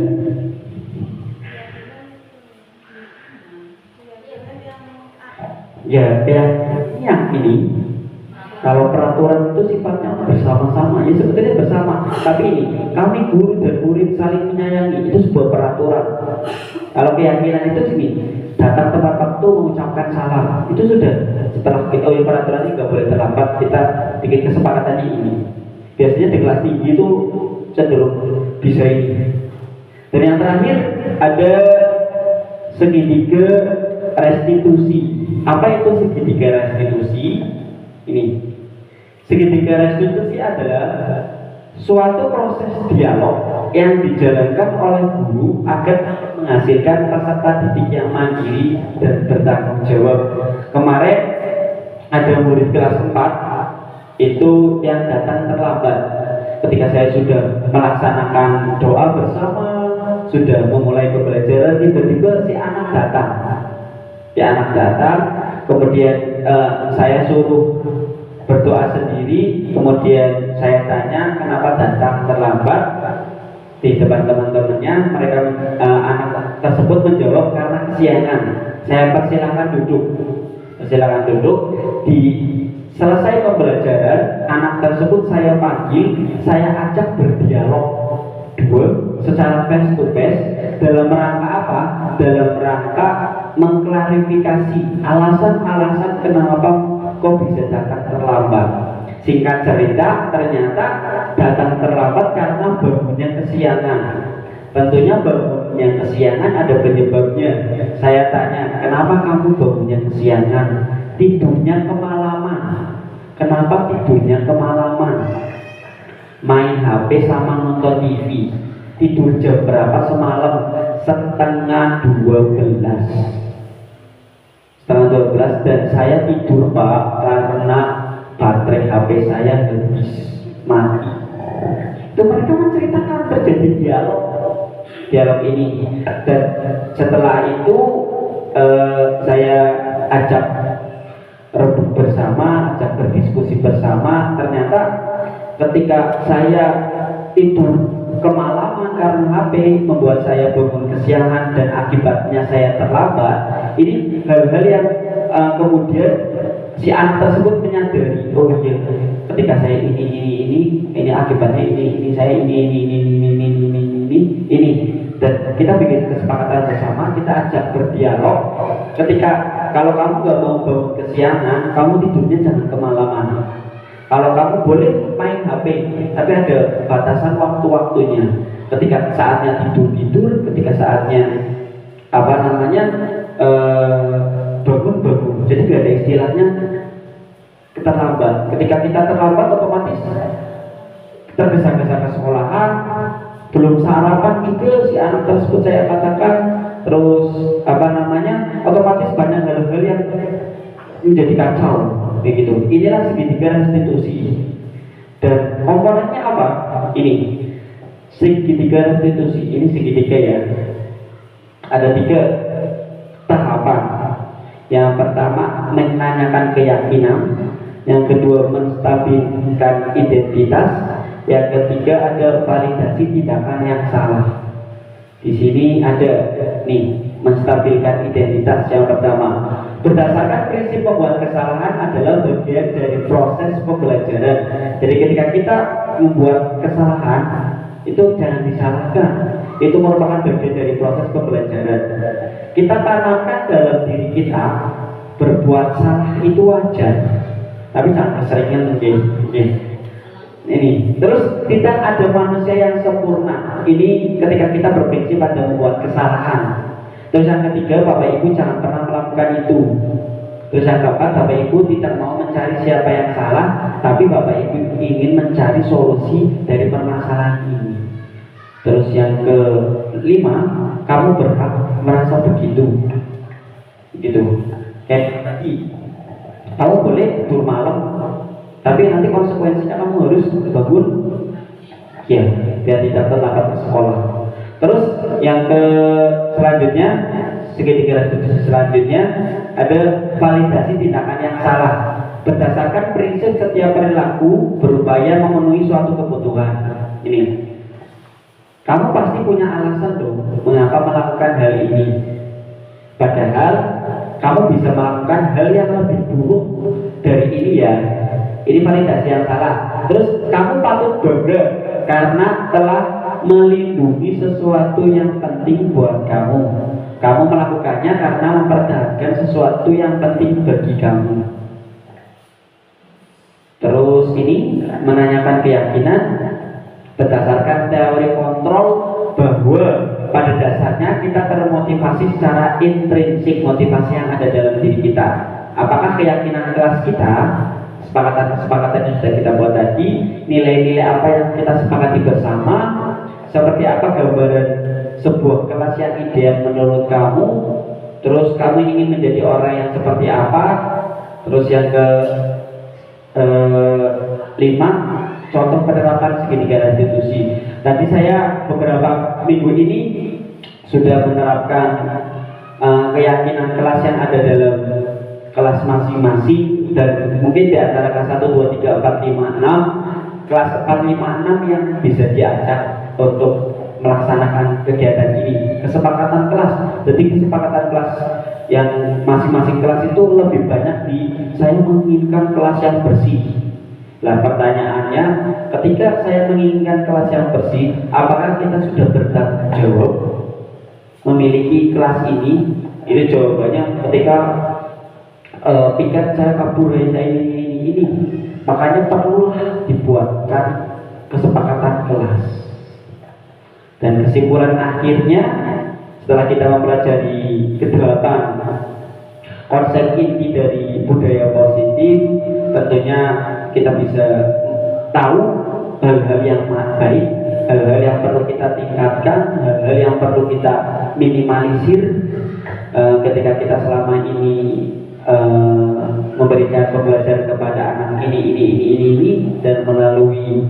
Ya, yang ini. Kalau peraturan itu sifatnya bersama-sama, ya sebetulnya bersama. Tapi ini, kami guru dan murid saling menyayangi, itu sebuah peraturan. Kalau keyakinan itu sini, datang tepat waktu mengucapkan salam, itu sudah. Setelah peraturan ini nggak boleh terlambat, kita bikin kesepakatannya ini. Biasanya di kelas tinggi itu cenderung bisa ini. Dan yang terakhir ada segitiga restitusi. Apa itu segitiga restitusi? Ini segitiga restitusi adalah suatu proses dialog yang dijalankan oleh guru agar menghasilkan peserta didik yang mandiri dan bertanggung jawab. Kemarin ada murid kelas 4 itu yang datang terlambat. Ketika saya sudah melaksanakan doa bersama, sudah memulai pembelajaran, tiba-tiba si anak datang. Kemudian saya suruh berdoa sendiri, kemudian saya tanya kenapa datang terlambat. Di depan teman-temannya, mereka anak tersebut menjawab karena kesiangan. Saya persilakan duduk. Di selesai pembelajaran, anak tersebut saya panggil, saya ajak berdialog secara face to face. Dalam rangka apa? Dalam rangka mengklarifikasi alasan-alasan kenapa kok bisa datang terlambat. Singkat cerita, ternyata datang terlambat karena bangunnya kesiangan. Tentunya bangunnya kesiangan ada penyebabnya. Saya tanya, kenapa kamu bangunnya kesiangan? Tidurnya kemalaman. Kenapa tidurnya kemalaman? Main HP sama nonton TV. Tidur jam berapa semalam? Setengah 12 dan saya tidur Pak karena baterai HP saya habis mati. Itu mereka menceritakan terjadi dialog ini, dan setelah itu saya ajak rebut bersama, ajak berdiskusi bersama. Ternyata ketika saya tidur kemalaman karena HP membuat saya bangun kesiangan dan akibatnya saya terlambat. Ini hal-hal yang kemudian si anak tersebut menyadari, oh iya, ketika saya ini akibatnya ini saya ini. Dan kita bikin kesepakatan bersama, kita ajak berdialog. Kalau kamu gak mau bangun kesiangan, kamu tidurnya jangan kemalaman. Kalau kamu boleh main HP, tapi ada batasan waktu-waktunya. Ketika saatnya tidur, ketika saatnya bangun. Jadi gak ada istilahnya terlambat. Ketika kita terlambat, otomatis kita gesa-gesa ke sekolahan, belum sarapan juga si anak tersebut saya katakan, terus otomatis banyak hal-hal yang menjadi kacau. Begitu. Inilah segitiga restitusi. Dan komponennya apa? Ini segitiga restitusi. Ini segitiga ya. Ada 3 tahapan. Yang pertama menanyakan keyakinan, yang kedua menstabilkan identitas, Yang ketiga ada validasi tindakan yang salah. Di sini ada nih, menstabilkan identitas. Yang pertama, berdasarkan prinsip pembuat kesalahan adalah bagian dari proses pembelajaran. Jadi ketika kita membuat kesalahan, itu jangan disalahkan. Itu merupakan bagian dari proses pembelajaran. Kita tanamkan dalam diri kita, berbuat salah itu wajar, tapi jangan keseringan mungkin. Ini terus, tidak ada manusia yang sempurna. Ini ketika kita berprinsip pada membuat kesalahan. Terus yang ketiga, Bapak Ibu jangan pernah melakukan itu. Terus yang keempat, Bapak Ibu tidak mau mencari siapa yang salah, tapi Bapak Ibu ingin mencari solusi dari permasalahan ini. Terus yang kelima, kamu berhak merasa begitu. Gitu. Kayak tadi, kamu boleh tidur malam, tapi nanti konsekuensinya kamu harus bangun ya, biar tidak terlambat ke sekolah. Terus yang selanjutnya, segitiga selanjutnya ada validasi tindakan yang salah. Berdasarkan prinsip setiap perilaku berupaya memenuhi suatu kebutuhan. Ini, kamu pasti punya alasan dong mengapa melakukan hal ini. Padahal kamu bisa melakukan hal yang lebih buruk dari ini ya. Ini validasi yang salah. Terus kamu patut bangga karena telah melindungi sesuatu yang penting buat kamu. Kamu melakukannya karena mempertahankan sesuatu yang penting bagi kamu. Terus ini menanyakan keyakinan berdasarkan teori kontrol, bahwa pada dasarnya kita termotivasi secara intrinsik, motivasi yang ada dalam diri kita. Apakah keyakinan kelas kita, kesepakatan yang sudah kita buat tadi, nilai-nilai apa yang kita sepakati bersama, seperti apa gambaran sebuah kelas yang ideal menurut kamu, terus kamu ingin menjadi orang yang seperti apa. Terus yang ke 5, contoh penerapan segitiga restitusi. Tadi saya beberapa minggu ini sudah menerapkan keyakinan kelas yang ada dalam kelas masing-masing, dan mungkin di antara kelas 1, 2, 3, 4, 5, 6, kelas 4, 5, 6 yang bisa diajak untuk melaksanakan kegiatan ini. Kesepakatan kelas, jadi kesepakatan kelas yang masing-masing kelas itu lebih banyak di saya menginginkan kelas yang bersih. Nah pertanyaannya, ketika saya menginginkan kelas yang bersih, apakah kita sudah bertanggung jawab memiliki kelas ini? Ini jawabannya ketika piket saya kabur, saya ini. Makanya perlulah dibuatkan kesepakatan kelas. Dan kesimpulan akhirnya, setelah kita mempelajari ke-8 konsep inti dari budaya positif, tentunya kita bisa tahu hal-hal yang baik, hal-hal yang perlu kita tingkatkan, hal-hal yang perlu kita minimalisir ketika kita selama ini memberikan pembelajaran kepada anak ini, dan melalui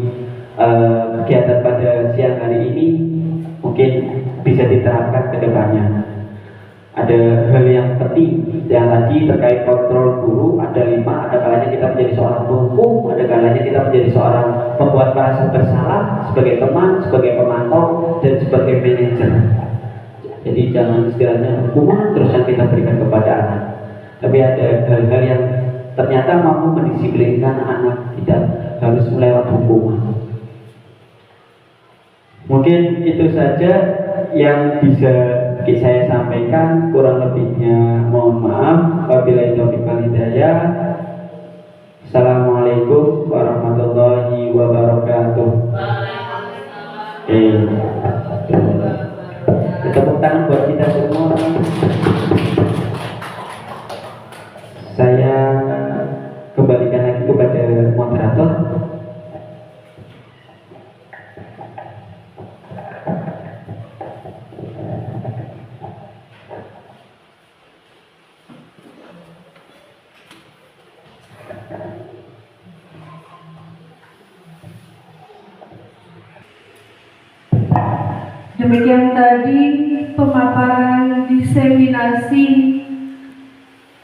kegiatan pada siang hari ini mungkin bisa diterapkan ke depannya. Ada hal yang penting yang tadi terkait kontrol guru, ada 5. Ada kalanya kita menjadi seorang penghukum, ada kalanya kita menjadi seorang pembuat merasa bersalah, sebagai teman, sebagai pemantau, dan sebagai manajer. Jadi jangan istilahnya hukuman terus yang kita berikan kepada anak, tapi ada hal-hal yang ternyata mampu mendisiplinkan anak, tidak harus melewati hukuman. Mungkin itu saja yang bisa saya sampaikan, kurang lebihnya mohon maaf. Wabillahi taufiq wal hidayah. Assalamualaikum warahmatullahi wabarakatuh. Tepuk tangan buat kita semua. Saya kembalikan lagi kepada moderator. Demikian tadi pemaparan diseminasi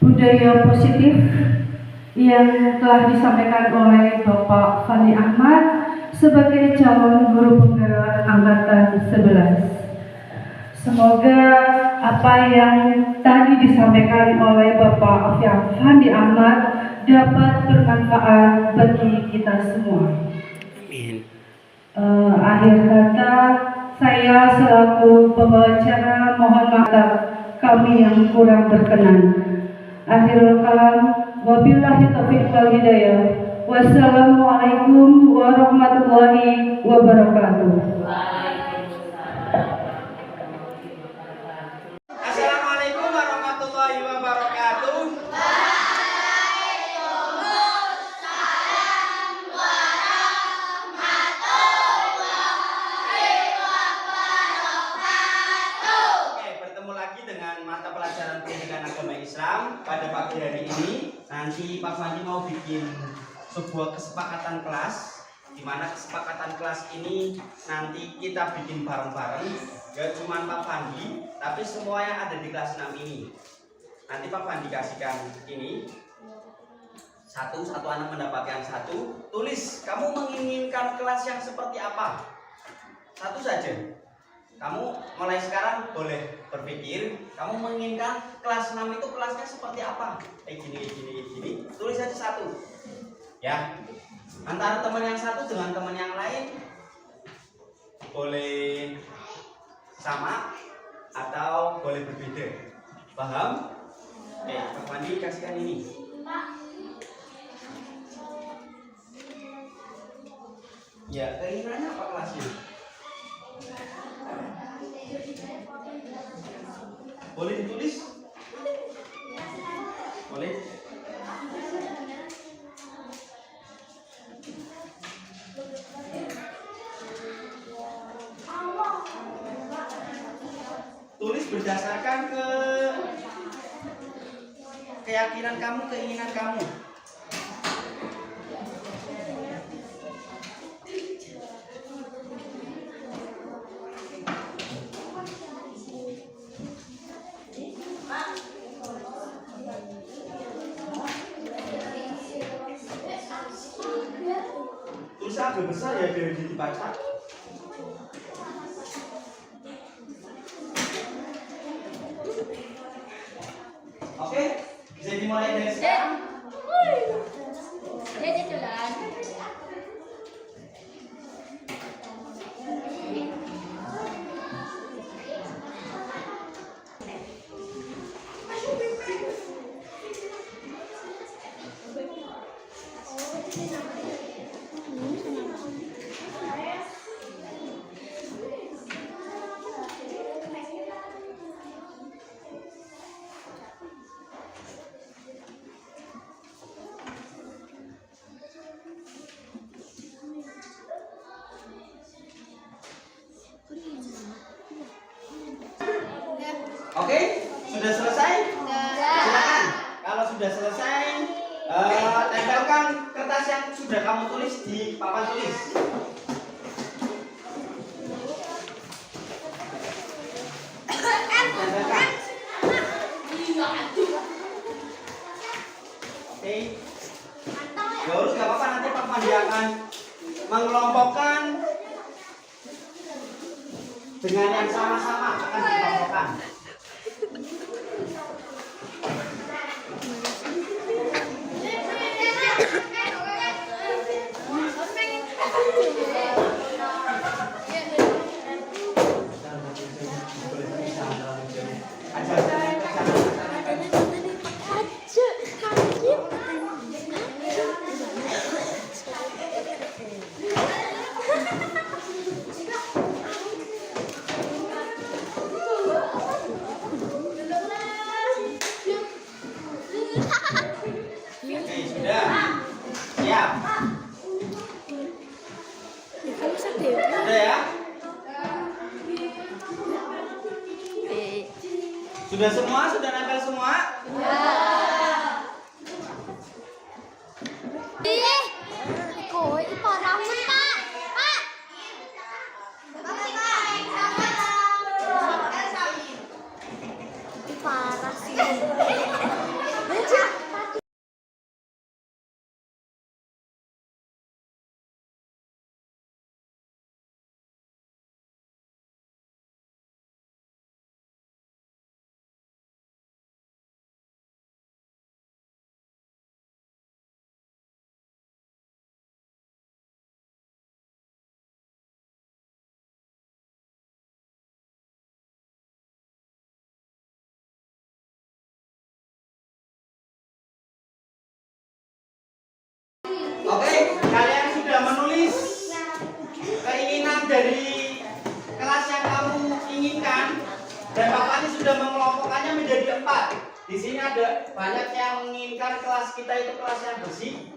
budaya positif yang telah disampaikan oleh Bapak Fani Ahmad. sebagai calon guru penggerak angkatan 11. Semoga apa yang tadi disampaikan oleh Bapak Afyandi Ahmad dapat bermanfaat bagi kita semua. Amin. Akhir kata, saya selaku pembawa acara mohon maaf kami yang kurang berkenan. Akhirul kalam, wabillahi taufiq wal hidayah. Wassalamualaikum warahmatullahi wabarakatuh. Assalamualaikum warahmatullahi wabarakatuh. Oke, bertemu lagi dengan mata pelajaran pendidikan agama Islam pada pagi hari ini. Nanti Pak Fandi mau bikin sebuah kesepakatan kelas, di mana kesepakatan kelas ini nanti kita bikin bareng-bareng. Gak cuma Pak Fandi, tapi semua yang ada di kelas 6 ini. Nanti Pak Fandi kasihkan ini. Satu anak mendapatkan satu. Tulis, kamu menginginkan kelas yang seperti apa? Satu saja. Kamu mulai sekarang boleh berpikir, kamu menginginkan kelas 6 itu kelasnya seperti apa? Gini. Tulis saja satu. Ya. Antara teman yang satu dengan teman yang lain boleh sama atau boleh berbeda. Paham? Oke, Pak Fandi kasihkan ini. Ya, keinginannya apa kelasnya? Boleh ditulis? Boleh? Tulis berdasarkan keyakinan kamu, keinginan kamu. Tulis agak besar ya biar dibaca. Oke, bisa dimulai dari sekarang. Jadi jalan. Oke, sudah selesai? Silakan. Kalau sudah selesai, tempelkan kertas yang sudah kamu tulis di papan tulis. Tempelkan. Oke. Terus nggak apa-apa, nanti Pak Fandi akan mengelompokkan dengan yang sama-sama akan dikelompokkan. Oke, sudah. Siap. Sudah ya? Sudah semua? Sudah nempel semua? Koi parah Pak. Parah sih. Oke, kalian sudah menulis keinginan dari kelas yang kamu inginkan, dan Pak Fani sudah mengelompokkannya menjadi 4. Di sini ada banyak yang menginginkan kelas kita itu kelas yang bersih,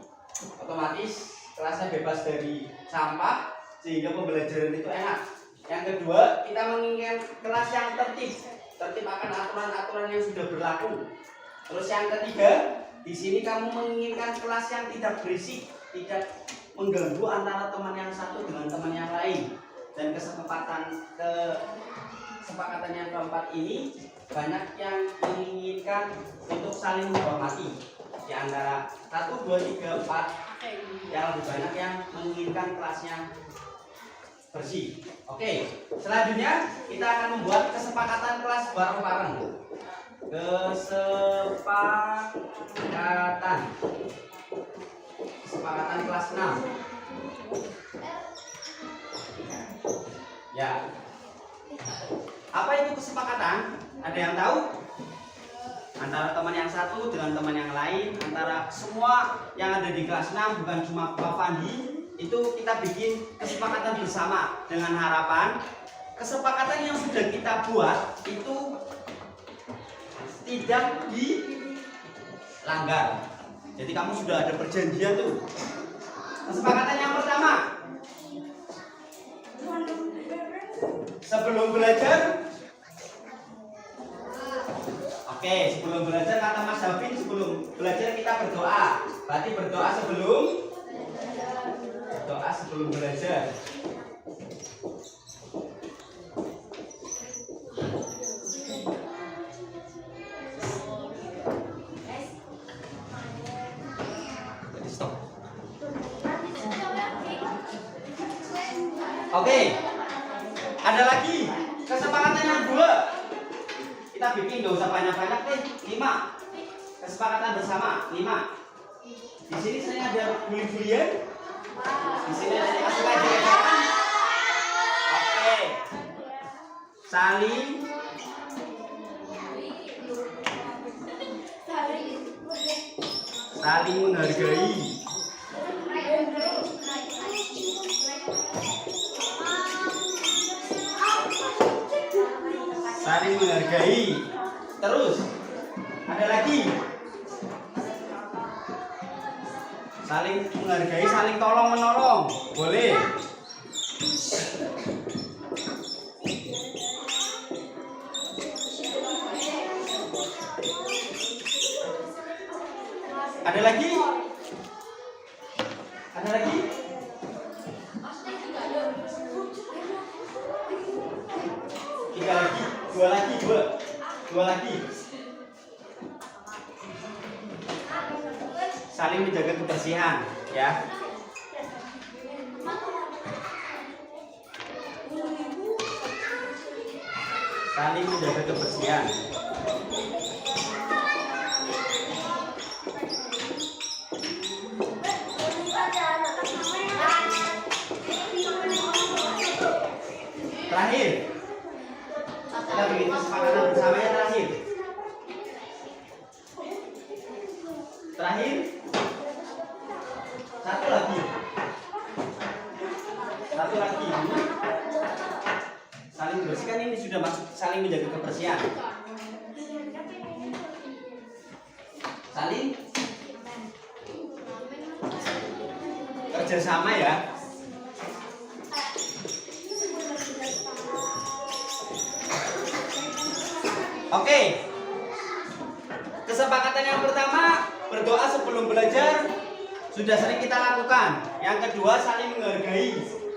otomatis kelasnya bebas dari sampah sehingga pembelajaran itu enak. Yang kedua, kita menginginkan kelas yang tertib akan aturan-aturan yang sudah berlaku. Terus yang ketiga, di sini kamu menginginkan kelas yang tidak berisik, tidak mengganggu antara teman yang satu dengan teman yang lain. Dan kesepakatan yang keempat ini banyak yang menginginkan untuk saling menghormati. Di antara 1, 2, 3, 4 yang lebih banyak yang menginginkan kelasnya bersih. Oke, selanjutnya kita akan membuat kesepakatan kelas bareng-bareng. Kesepakatan kelas 6. Ya. Apa itu kesepakatan? Ada yang tahu? Antara teman yang satu dengan teman yang lain, antara semua yang ada di kelas 6, bukan cuma Pak Fandi, itu kita bikin kesepakatan bersama dengan harapan kesepakatan yang sudah kita buat itu tidak dilanggar. Jadi kamu sudah ada perjanjian tuh. Kesepakatan yang pertama, sebelum belajar, oke, sebelum belajar kata Mas Davin, sebelum belajar kita berdoa. Berarti berdoa sebelum belajar. Stop. Oke, ada lagi kesepakatan yang 2. Kita bikin gak usah banyak-banyak deh, 5. Kesepakatan bersama 5. Di sini saya ada bully-bullyan. Di sini ada kasih pelajaran. Oke. Saling menghargai. Saling menghargai. Terus ada lagi. Saling menghargai, saling tolong menolong. Boleh. Ada lagi? Ada lagi? Tiga lagi, dua lagi. Saling menjaga kebersihan, ya. Saling menjaga kebersihan. Terakhir, kita bikin kesepakatan bersama yang terakhir. Satu lagi. Saling bersihkan, ini sudah masuk saling menjaga kebersihan. Saling kerjasama, ya. Oke. Kesepakatan yang pertama, berdoa sebelum belajar, sudah sering kita lakukan. Yang kedua, saling menghargai.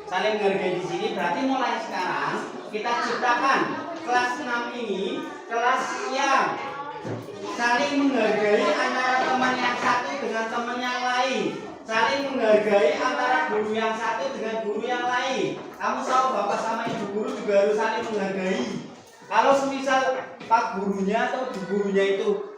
Saling menghargai di sini berarti mulai sekarang kita ciptakan kelas 6 ini kelas yang saling menghargai antara teman yang satu dengan teman yang lain. Saling menghargai antara guru yang satu dengan guru yang lain. Kamu tahu bapak sama ibu guru juga harus saling menghargai. Kalau semisal pak gurunya atau ibu gurunya itu